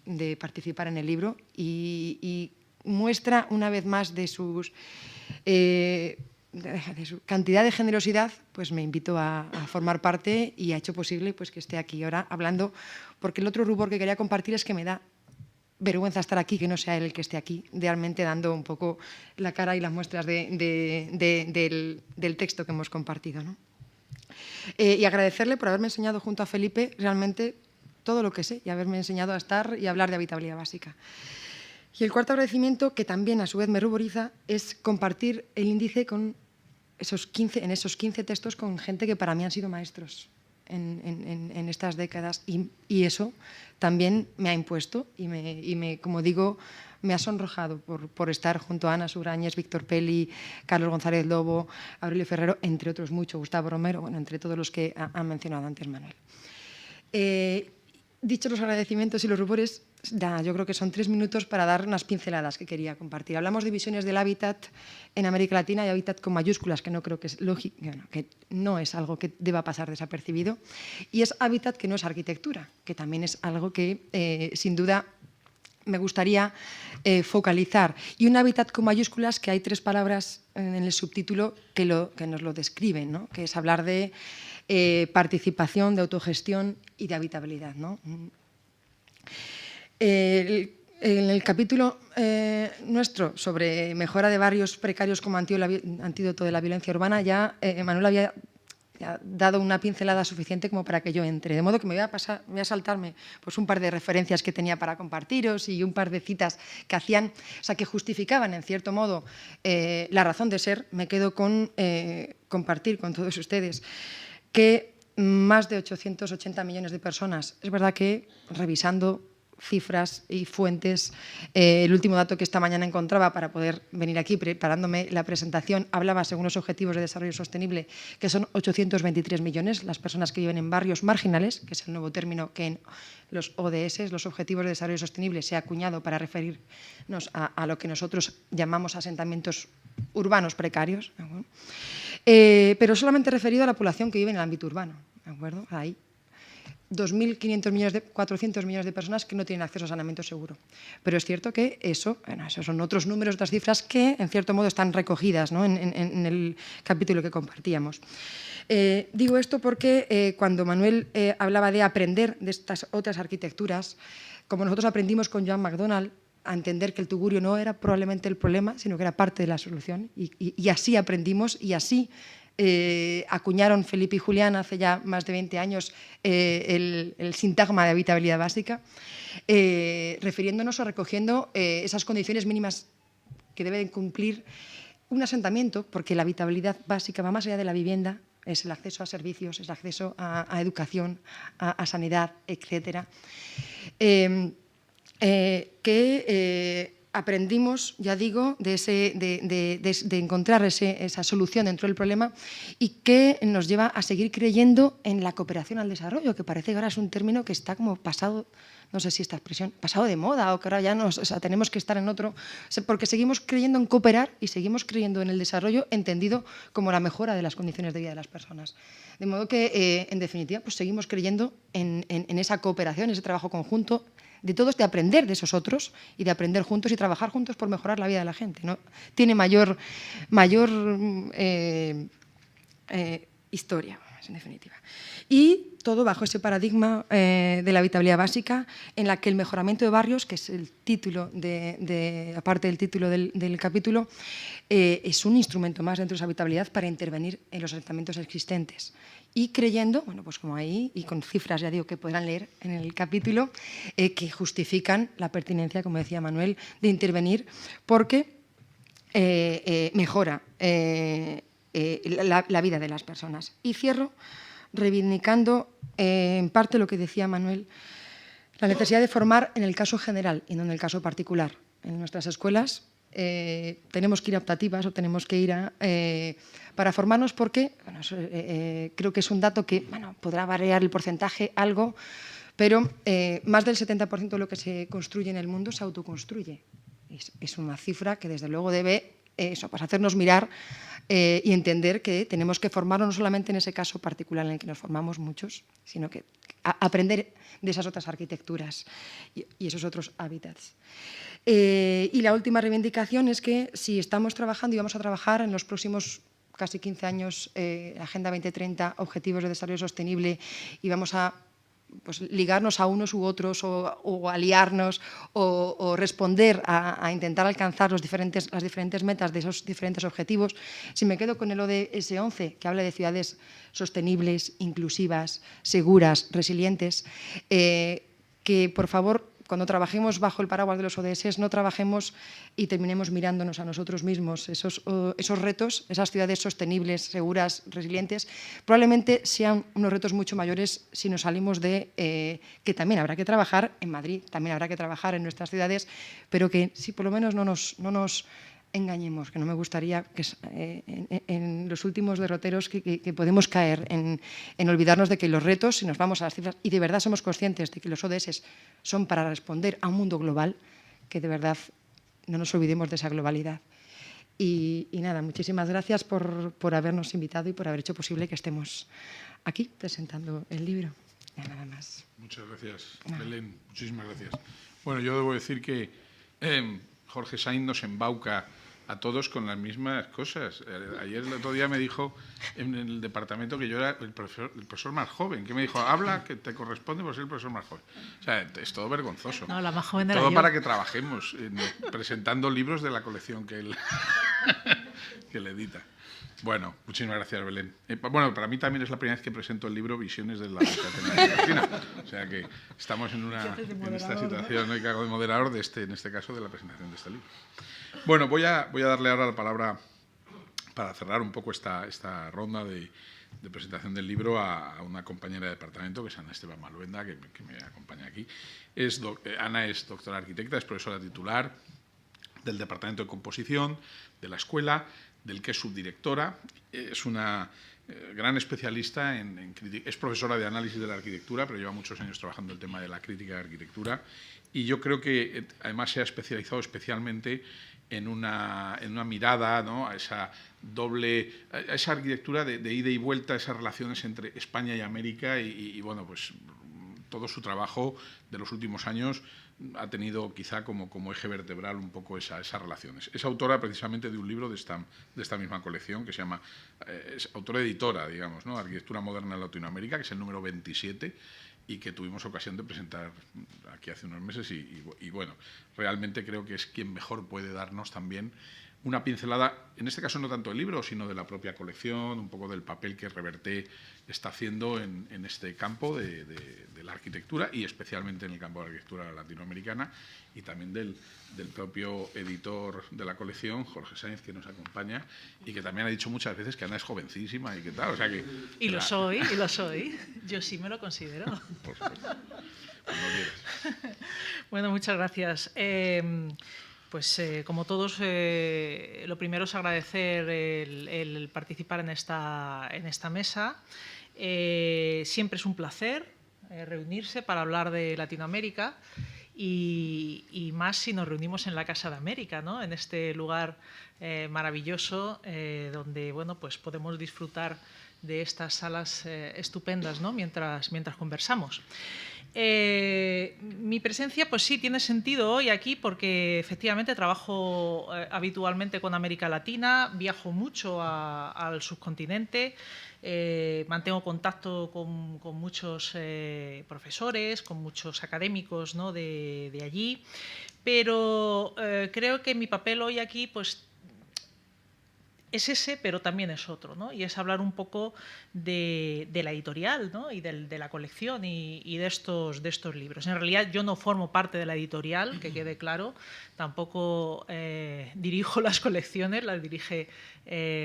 de participar en el libro, y muestra una vez más de su cantidad de generosidad, pues me invitó a formar parte y ha hecho posible pues, que esté aquí ahora hablando, porque el otro rubor que quería compartir es que me da vergüenza estar aquí, que no sea él el que esté aquí, realmente dando un poco la cara y las muestras del texto que hemos compartido, ¿no? Y agradecerle por haberme enseñado junto a Felipe realmente todo lo que sé y haberme enseñado a estar y a hablar de habitabilidad básica. Y el cuarto agradecimiento, que también a su vez me ruboriza, es compartir el índice con en esos 15 textos con gente que para mí han sido maestros en estas décadas, y eso también me ha impuesto y como digo, me ha sonrojado por estar junto a Ana Surañes, Víctor Peli, Carlos González Lobo, Aurelio Ferrero, entre otros muchos, Gustavo Romero, bueno, entre todos los que han mencionado antes Manuel. Dichos los agradecimientos y los rubores, yo creo que son 3 minutos para dar unas pinceladas que quería compartir. Hablamos de visiones del hábitat en América Latina y hábitat con mayúsculas, que no creo que es lógico, que no es algo que deba pasar desapercibido. Y es hábitat que no es arquitectura, que también es algo que sin duda me gustaría focalizar. Y un hábitat con mayúsculas, que hay 3 palabras en el subtítulo que nos lo describen, ¿no? Que es hablar de participación, de autogestión y de habitabilidad, ¿no? En el capítulo nuestro sobre mejora de barrios precarios como antídoto de la violencia urbana, ya Manuel había dado una pincelada suficiente como para que yo entre. De modo que voy a saltarme pues, un par de referencias que tenía para compartiros y un par de citas que hacían, o sea, que justificaban en cierto modo la razón de ser. Me quedo con compartir con todos ustedes que más de 880 millones de personas, es verdad que revisando cifras y fuentes, el último dato que esta mañana encontraba para poder venir aquí preparándome la presentación, hablaba, según los Objetivos de Desarrollo Sostenible, que son 823 millones las personas que viven en barrios marginales, que es el nuevo término que en los ODS, los Objetivos de Desarrollo Sostenible, se ha acuñado para referirnos a lo que nosotros llamamos asentamientos urbanos precarios, pero solamente referido a la población que vive en el ámbito urbano, ¿de acuerdo? Hay 2.500 millones, 400 millones de personas que no tienen acceso a saneamiento seguro. Pero es cierto que esos son otros números, otras cifras que, en cierto modo, están recogidas, ¿no? en el capítulo que compartíamos. Digo esto porque cuando Manuel hablaba de aprender de estas otras arquitecturas, como nosotros aprendimos con Joan McDonald, a entender que el tugurio no era probablemente el problema, sino que era parte de la solución, y así aprendimos y así acuñaron Felipe y Julián hace ya más de 20 años el sintagma de habitabilidad básica, refiriéndonos o recogiendo esas condiciones mínimas que deben cumplir un asentamiento, porque la habitabilidad básica va más allá de la vivienda, es el acceso a servicios, es el acceso a educación, a sanidad, etc. Aprendimos, ya digo, de encontrar esa solución dentro del problema, y que nos lleva a seguir creyendo en la cooperación al desarrollo, que parece que ahora es un término que está como pasado, no sé si esta expresión, pasado de moda, o que ahora ya tenemos que estar en otro, porque seguimos creyendo en cooperar y seguimos creyendo en el desarrollo entendido como la mejora de las condiciones de vida de las personas. De modo que, en definitiva, pues seguimos creyendo en esa cooperación, ese trabajo conjunto, de todos, de aprender de esos otros y de aprender juntos y trabajar juntos por mejorar la vida de la gente, ¿no? Tiene mayor historia, en definitiva. Y todo bajo ese paradigma de la habitabilidad básica, en la que el mejoramiento de barrios, que es el título, aparte del título del capítulo, es un instrumento más dentro de esa habitabilidad para intervenir en los asentamientos existentes. Y creyendo, bueno, pues como ahí, y con cifras, ya digo, que podrán leer en el capítulo, que justifican la pertinencia, como decía Manuel, de intervenir, porque mejora la vida de las personas. Y cierro reivindicando, en parte, lo que decía Manuel, la necesidad de formar en el caso general y no en el caso particular. En nuestras escuelas tenemos que ir a optativas o tenemos que ir para formarnos, porque creo que es un dato que podrá variar el porcentaje algo, pero más del 70% de lo que se construye en el mundo se autoconstruye. Es una cifra que desde luego debe hacernos mirar y entender que tenemos que formarnos no solamente en ese caso particular en el que nos formamos muchos, sino que aprender de esas otras arquitecturas y esos otros hábitats. Y la última reivindicación es que si estamos trabajando y vamos a trabajar en los próximos casi 15 años, Agenda 2030, Objetivos de Desarrollo Sostenible, y vamos a pues, ligarnos a unos u otros o aliarnos o responder a intentar alcanzar las diferentes metas de esos diferentes objetivos. Si me quedo con el ODS 11, que habla de ciudades sostenibles, inclusivas, seguras, resilientes, que por favor, cuando trabajemos bajo el paraguas de los ODS, no trabajemos y terminemos mirándonos a nosotros mismos. Esos retos, esas ciudades sostenibles, seguras, resilientes, probablemente sean unos retos mucho mayores si nos salimos de que también habrá que trabajar en Madrid, también habrá que trabajar en nuestras ciudades, pero que si por lo menos no nos engañemos, que no me gustaría que en los últimos derroteros que podemos caer en olvidarnos de que los retos, si nos vamos a las cifras y de verdad somos conscientes de que los ODS son para responder a un mundo global, que de verdad no nos olvidemos de esa globalidad. Y nada, muchísimas gracias por habernos invitado y por haber hecho posible que estemos aquí presentando el libro. Ya nada más. Muchas gracias, Belén. Muchísimas gracias. Bueno, yo debo decir que Jorge Sainz nos embauca a todos con las mismas cosas. Ayer, el otro día, me dijo en el departamento que yo era el profesor más joven, que me dijo, habla, que te corresponde por ser el profesor más joven. O sea, es todo vergonzoso. No, la más joven era todo yo. para que trabajemos presentando libros de la colección que él que le edita. Bueno, muchísimas gracias, Belén. Bueno, para mí también es la primera vez que presento el libro Visiones de la Argentina. O sea que estamos en esta situación, ¿no? Que hago de moderador en este caso, de la presentación de este libro. Bueno, voy a darle ahora la palabra para cerrar un poco esta ronda de presentación del libro a una compañera de departamento, que es Ana Esteban Maluenda, que me acompaña aquí. Ana es doctora arquitecta, es profesora titular del Departamento de Composición de la Escuela, del que es subdirectora. Es una gran especialista es profesora de análisis de la arquitectura, pero lleva muchos años trabajando el tema de la crítica de arquitectura, y yo creo que además se ha especializado especialmente en una mirada, ¿no?, a esa arquitectura de ida y vuelta, esas relaciones entre España y América, y bueno, pues todo su trabajo de los últimos años ha tenido quizá como eje vertebral un poco esas relaciones. Es autora precisamente de un libro de esta misma colección que se llama, es autora editora, digamos, ¿no?, Arquitectura Moderna en Latinoamérica, que es el número 27 y que tuvimos ocasión de presentar aquí hace unos meses y bueno, realmente creo que es quien mejor puede darnos también una pincelada, en este caso no tanto del libro, sino de la propia colección, un poco del papel que Reverté está haciendo en este campo de la arquitectura y especialmente en el campo de la arquitectura latinoamericana, y también del propio editor de la colección, Jorge Sainz, que nos acompaña y que también ha dicho muchas veces que Ana es jovencísima y que tal. O sea que, y lo soy. Yo sí me lo considero. Por supuesto. Cuando quieras. Bueno, muchas gracias. Como todos, lo primero es agradecer el participar en esta mesa. Siempre es un placer reunirse para hablar de Latinoamérica y más si nos reunimos en la Casa de América, ¿no?, en este lugar maravilloso donde pues podemos disfrutar de estas salas estupendas, ¿no?, mientras conversamos. Mi presencia pues sí tiene sentido hoy aquí porque efectivamente trabajo habitualmente con América Latina, viajo mucho al subcontinente, mantengo contacto con muchos profesores, con muchos académicos, ¿no?, de allí, pero creo que mi papel hoy aquí pues es ese, pero también es otro, ¿no? Y es hablar un poco de la editorial, ¿no?, y de la colección y de estos libros. En realidad yo no formo parte de la editorial, que quede claro, tampoco dirijo las colecciones, las dirige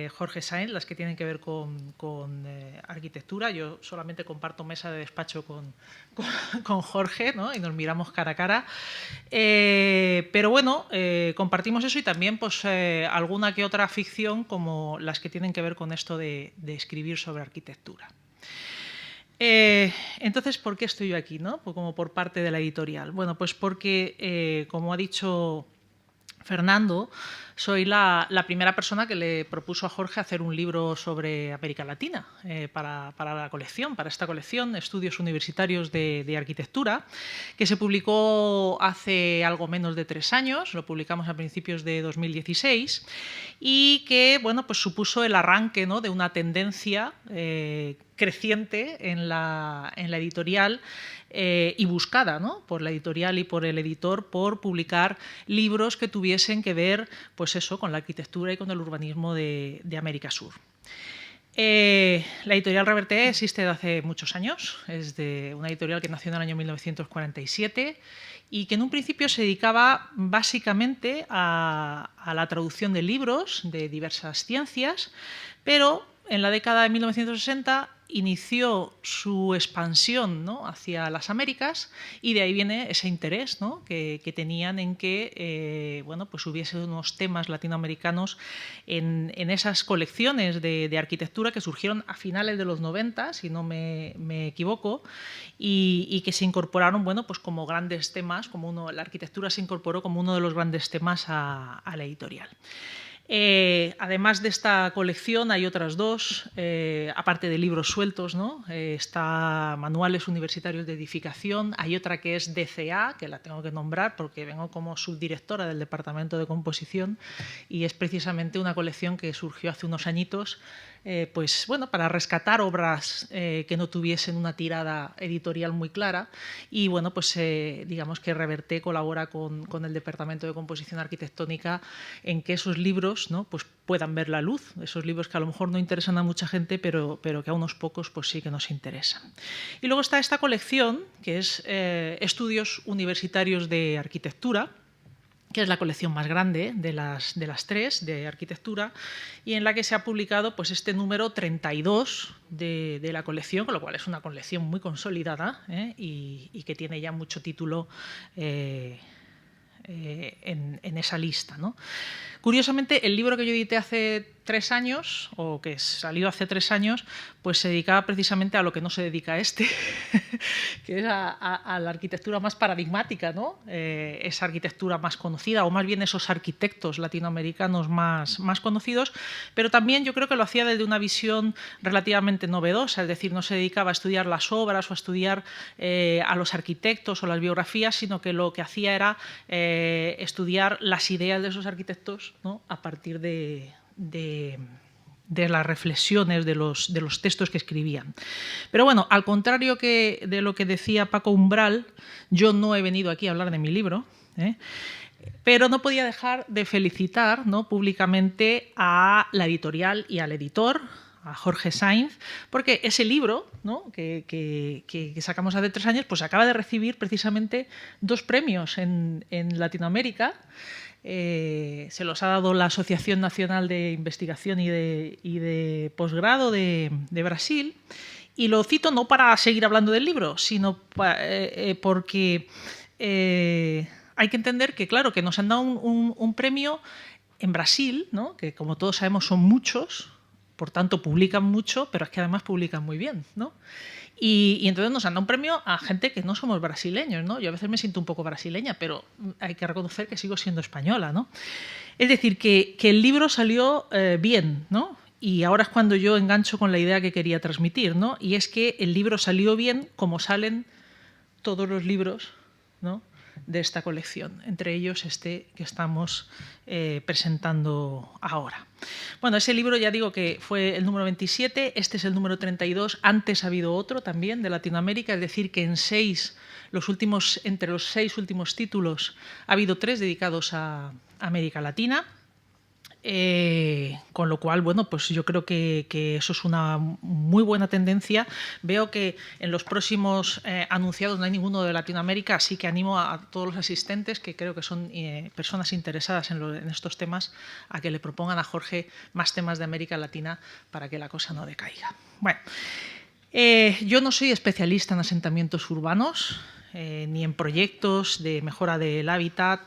Jorge Sainz, las que tienen que ver con arquitectura. Yo solamente comparto mesa de despacho con Jorge, ¿no?, y nos miramos cara a cara. Pero bueno, compartimos eso y también pues, alguna que otra ficción como las que tienen que ver con esto de escribir sobre arquitectura. Entonces, ¿por qué estoy yo aquí, ¿no?, pues como por parte de la editorial? Bueno, pues porque, como ha dicho Fernando, soy la primera persona que le propuso a Jorge hacer un libro sobre América Latina para la colección, para esta colección, Estudios Universitarios de Arquitectura, que se publicó hace algo menos de 3 años, lo publicamos a principios de 2016, y que bueno, pues supuso el arranque, ¿no?, de una tendencia creciente en la editorial y buscada, ¿no?, por la editorial y por el editor por publicar libros que tuviesen que ver, pues eso, con la arquitectura y con el urbanismo de América Sur. La editorial Reverté existe desde hace muchos años, es de una editorial que nació en el año 1947 y que en un principio se dedicaba básicamente a la traducción de libros de diversas ciencias, pero en la década de 1960 inició su expansión, ¿no?, hacia las Américas, y de ahí viene ese interés, ¿no?, que tenían en que bueno, pues hubiese unos temas latinoamericanos en esas colecciones de arquitectura que surgieron a finales de los 90, si no me equivoco, y que se incorporaron, bueno, pues como grandes temas, la arquitectura se incorporó como uno de los grandes temas a la editorial. Además de esta colección hay otras dos, aparte de libros sueltos, ¿no? Está Manuales Universitarios de Edificación, hay otra que es DCA, que la tengo que nombrar porque vengo como subdirectora del Departamento de Composición, y es precisamente una colección que surgió hace unos añitos, pues bueno, para rescatar obras que no tuviesen una tirada editorial muy clara, y bueno, pues digamos que Reverté colabora con el Departamento de Composición Arquitectónica en que esos libros, ¿no?, pues puedan ver la luz, esos libros que a lo mejor no interesan a mucha gente, pero que a unos pocos pues sí que nos interesan. Y luego está esta colección, que es Estudios Universitarios de Arquitectura, que es la colección más grande de las 3 de arquitectura, y en la que se ha publicado pues este número 32 de la colección, con lo cual es una colección muy consolidada y que tiene ya mucho título en esa lista, ¿no? Curiosamente, el libro que yo edité hace 3 años, o que salió hace 3 años, pues se dedicaba precisamente a lo que no se dedica este, que es a la arquitectura más paradigmática, ¿no? Esa arquitectura más conocida, o más bien esos arquitectos latinoamericanos más conocidos, pero también yo creo que lo hacía desde una visión relativamente novedosa, es decir, no se dedicaba a estudiar las obras o a estudiar a los arquitectos o las biografías, sino que lo que hacía era estudiar las ideas de esos arquitectos, ¿no?, a partir de las reflexiones de los textos que escribían. Pero bueno, al contrario de lo que decía Paco Umbral, yo no he venido aquí a hablar de mi libro, pero no podía dejar de felicitar, ¿no?, públicamente a la editorial y al editor, a Jorge Sainz, porque ese libro, ¿no?, que sacamos hace 3 años, pues acaba de recibir precisamente 2 premios en Latinoamérica. Se los ha dado la Asociación Nacional de Investigación y de Posgrado de Brasil, y lo cito no para seguir hablando del libro, sino porque hay que entender que, claro, que nos han dado un premio en Brasil, ¿no?, que como todos sabemos son muchos, por tanto publican mucho, pero es que además publican muy bien, ¿no? Y entonces nos han dado un premio a gente que no somos brasileños, ¿no? Yo a veces me siento un poco brasileña, pero hay que reconocer que sigo siendo española, ¿no? Es decir, que el libro salió bien, ¿no? Y ahora es cuando yo engancho con la idea que quería transmitir, ¿no? Y es que el libro salió bien como salen todos los libros, ¿no?, de esta colección, entre ellos este que estamos presentando ahora. Bueno, ese libro ya digo que fue el número 27, este es el número 32, antes ha habido otro también de Latinoamérica, es decir, que entre los 6 últimos títulos ha habido 3 dedicados a América Latina. Con lo cual, bueno, pues yo creo que eso es una muy buena tendencia. Veo que en los próximos anunciados no hay ninguno de Latinoamérica, así que animo a todos los asistentes, que creo que son personas interesadas en estos temas, a que le propongan a Jorge más temas de América Latina para que la cosa no decaiga. Bueno, yo no soy especialista en asentamientos urbanos, ni en proyectos de mejora del hábitat,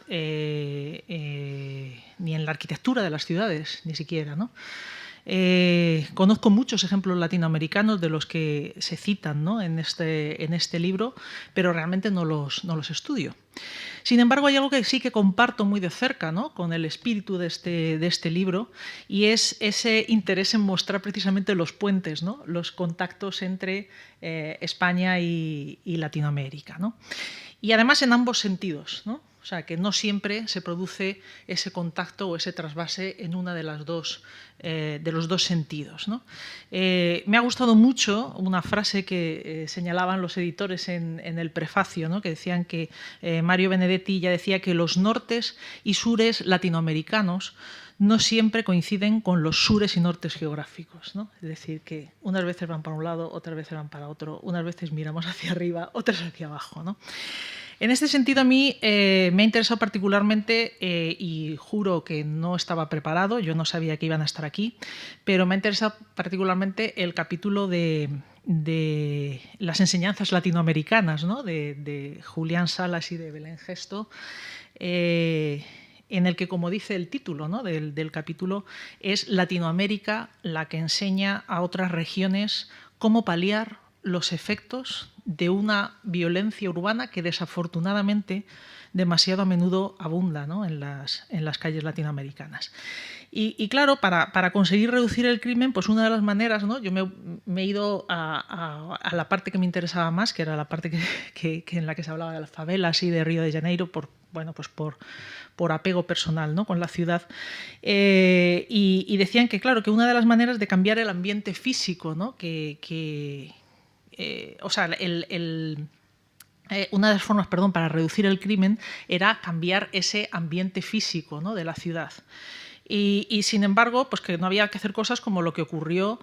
ni en la arquitectura de las ciudades, ni siquiera, ¿no? Conozco muchos ejemplos latinoamericanos de los que se citan, ¿no?, en este libro, pero realmente no los estudio. Sin embargo, hay algo que sí que comparto muy de cerca, ¿no?, con el espíritu de este libro, y es ese interés en mostrar precisamente los puentes, ¿no?, los contactos entre España y Latinoamérica, ¿no? Y además en ambos sentidos, ¿no? O sea, que no siempre se produce ese contacto o ese trasvase en una de los dos sentidos, ¿no? Me ha gustado mucho una frase que señalaban los editores en el prefacio, ¿no?, que decían que Mario Benedetti ya decía que los nortes y sures latinoamericanos no siempre coinciden con los sures y nortes geográficos, ¿no? Es decir, que unas veces van para un lado, otras veces van para otro, unas veces miramos hacia arriba, otras hacia abajo, ¿no? En este sentido, a mí me ha interesado particularmente, y juro que no estaba preparado, yo no sabía que iban a estar aquí, pero me ha interesado particularmente el capítulo de las enseñanzas latinoamericanas, ¿no?, de Julián Salas y de Belén Gesto, en el que, como dice el título, ¿no?, del capítulo, es Latinoamérica la que enseña a otras regiones cómo paliar los efectos de una violencia urbana que desafortunadamente demasiado a menudo abunda, ¿no?, en las calles latinoamericanas. Y claro, para conseguir reducir el crimen, pues una de las maneras, ¿no?, yo me he ido a la parte que me interesaba más, que era la parte que en la que se hablaba de las favelas y de Río de Janeiro, por apego personal, ¿no?, con la ciudad. Y decían que, claro, que una de las maneras de cambiar el ambiente físico, ¿no?, una de las formas, para reducir el crimen era cambiar ese ambiente físico, ¿no?, de la ciudad. Y sin embargo, pues que no había que hacer cosas como lo que ocurrió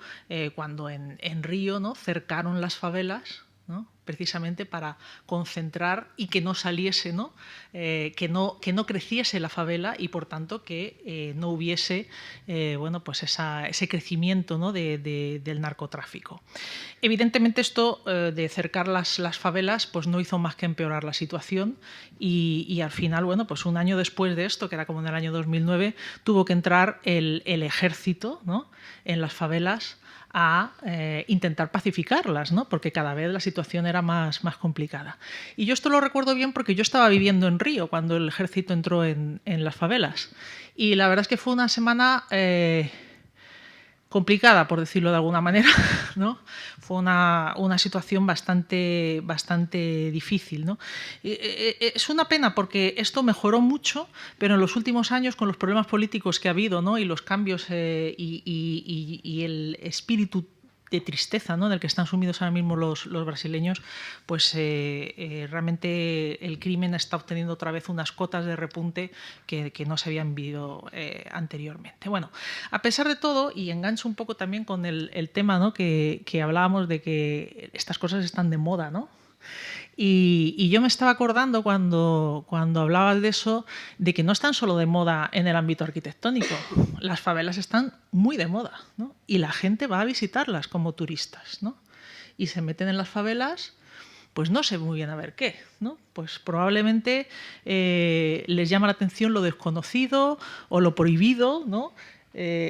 cuando en Río, ¿no?, cercaron las favelas, ¿no?, precisamente para concentrar y que no saliese, ¿no?, que no creciese la favela y por tanto que no hubiese pues ese crecimiento, ¿no?, del narcotráfico. Evidentemente esto de cercar las favelas pues no hizo más que empeorar la situación y al final, bueno, pues un año después de esto, que era como en el año 2009, tuvo que entrar el ejército, ¿no?, en las favelas a intentar pacificarlas, ¿no?, porque cada vez la situación era más complicada. Y yo esto lo recuerdo bien porque yo estaba viviendo en Río cuando el ejército entró en las favelas. Y la verdad es que fue una semana complicada, por decirlo de alguna manera, ¿no? Fue una situación bastante difícil, ¿no? Es una pena porque esto mejoró mucho, pero en los últimos años, con los problemas políticos que ha habido, ¿no?, y los cambios y el espíritu de tristeza, ¿no?, en el que están sumidos ahora mismo los brasileños, pues realmente el crimen está obteniendo otra vez unas cotas de repunte que no se habían vivido anteriormente. Bueno, a pesar de todo, y engancho un poco también con el tema, ¿no?, que hablábamos de que estas cosas están de moda, ¿no? Y yo me estaba acordando cuando hablabas de eso, de que no están solo de moda en el ámbito arquitectónico. Las favelas están muy de moda, ¿no? Y la gente va a visitarlas como turistas, ¿no? Y se meten en las favelas, pues no sé muy bien a ver qué, ¿no? Pues probablemente les llama la atención lo desconocido o lo prohibido, ¿no?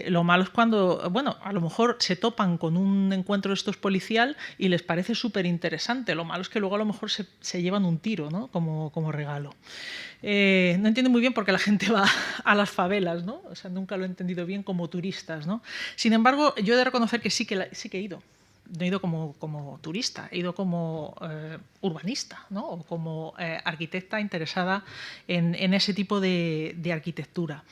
Lo malo es cuando, bueno, a lo mejor se topan con un encuentro de estos policial y les parece súper interesante. Lo malo es que luego a lo mejor se llevan un tiro, ¿no?, como regalo. No entiendo muy bien por qué la gente va a las favelas, ¿no? O sea, nunca lo he entendido bien como turistas, ¿no? Sin embargo, yo he de reconocer que sí que he ido. No he ido como turista, he ido como urbanista, ¿no?, o como arquitecta interesada en ese tipo de arquitectura.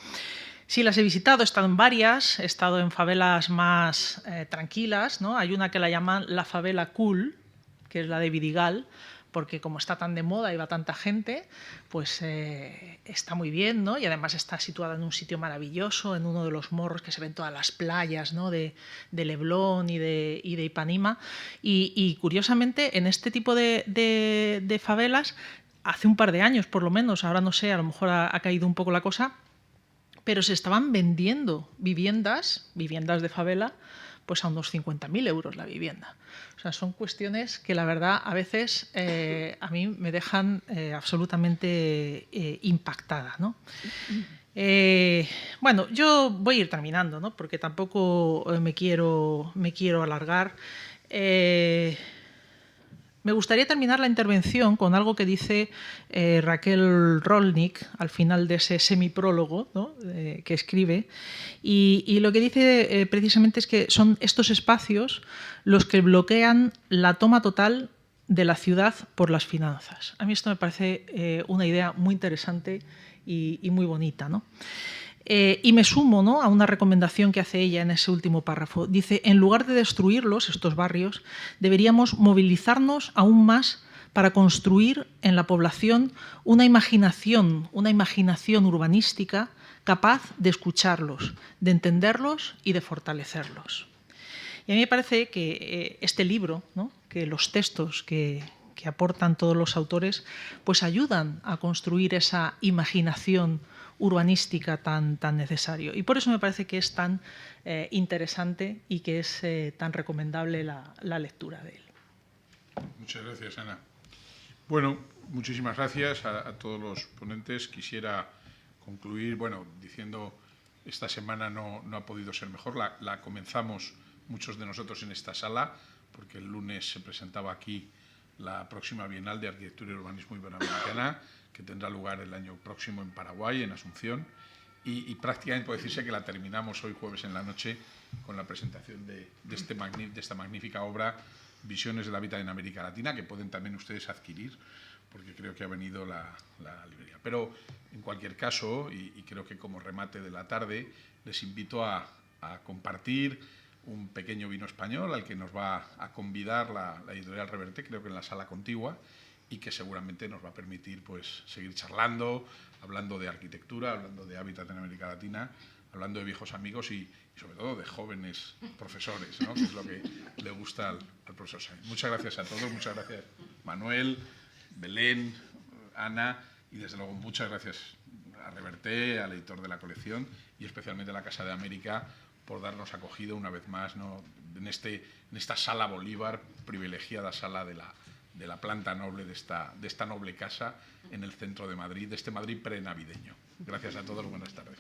Sí, las he visitado, he estado en varias, he estado en favelas más tranquilas, ¿no? Hay una que la llaman la favela cool, que es la de Vidigal, porque como está tan de moda y va tanta gente, pues está muy bien, ¿no? Y además está situada en un sitio maravilloso, en uno de los morros que se ven todas las playas, ¿no?, de Leblon y de Ipanema. Y curiosamente, en este tipo de favelas, hace un par de años por lo menos, ahora no sé, a lo mejor ha caído un poco la cosa, pero se estaban vendiendo viviendas de favela, pues a unos 50.000 euros la vivienda. O sea, son cuestiones que la verdad a veces a mí me dejan absolutamente impactada, ¿no? Bueno, yo voy a ir terminando, ¿no? Porque tampoco me quiero alargar. Me gustaría terminar la intervención con algo que dice Raquel Rolnick al final de ese semiprólogo, ¿no? Que escribe. Y lo que dice precisamente es que son estos espacios los que bloquean la toma total de la ciudad por las finanzas. A mí esto me parece una idea muy interesante y muy bonita, ¿no? Y me sumo, ¿no?, a una recomendación que hace ella en ese último párrafo. Dice, en lugar de destruirlos, estos barrios, deberíamos movilizarnos aún más para construir en la población una imaginación urbanística capaz de escucharlos, de entenderlos y de fortalecerlos. Y a mí me parece que este libro, ¿no?, que los textos que aportan todos los autores, pues ayudan a construir esa imaginación urbanística tan necesario. Y por eso me parece que es tan interesante y que es tan recomendable la lectura de él. Muchas gracias, Ana. Bueno, muchísimas gracias a todos los ponentes. Quisiera concluir, bueno, diciendo esta semana no ha podido ser mejor. La comenzamos muchos de nosotros en esta sala, porque el lunes se presentaba aquí la próxima Bienal de Arquitectura y Urbanismo Iberoamericana, que tendrá lugar el año próximo en Paraguay, en Asunción, y prácticamente puede decirse que la terminamos hoy jueves en la noche con la presentación de esta magnífica obra, Visiones del Hábitat en América Latina, que pueden también ustedes adquirir, porque creo que ha venido la librería. Pero, en cualquier caso, y creo que como remate de la tarde, les invito a compartir un pequeño vino español al que nos va a convidar la editorial Reverte, creo que en la sala contigua, y que seguramente nos va a permitir pues seguir charlando, hablando de arquitectura, hablando de hábitat en América Latina, hablando de viejos amigos y sobre todo de jóvenes profesores, ¿no?, que es lo que le gusta al profesor Sainz. Muchas gracias a todos, muchas gracias Manuel, Belén, Ana, y desde luego muchas gracias a Reverte, al editor de la colección y especialmente a la Casa de América por darnos acogida una vez más, ¿no?, en esta sala Bolívar, privilegiada sala de la planta noble de esta noble casa en el centro de Madrid, de este Madrid prenavideño. Gracias a todos, buenas tardes.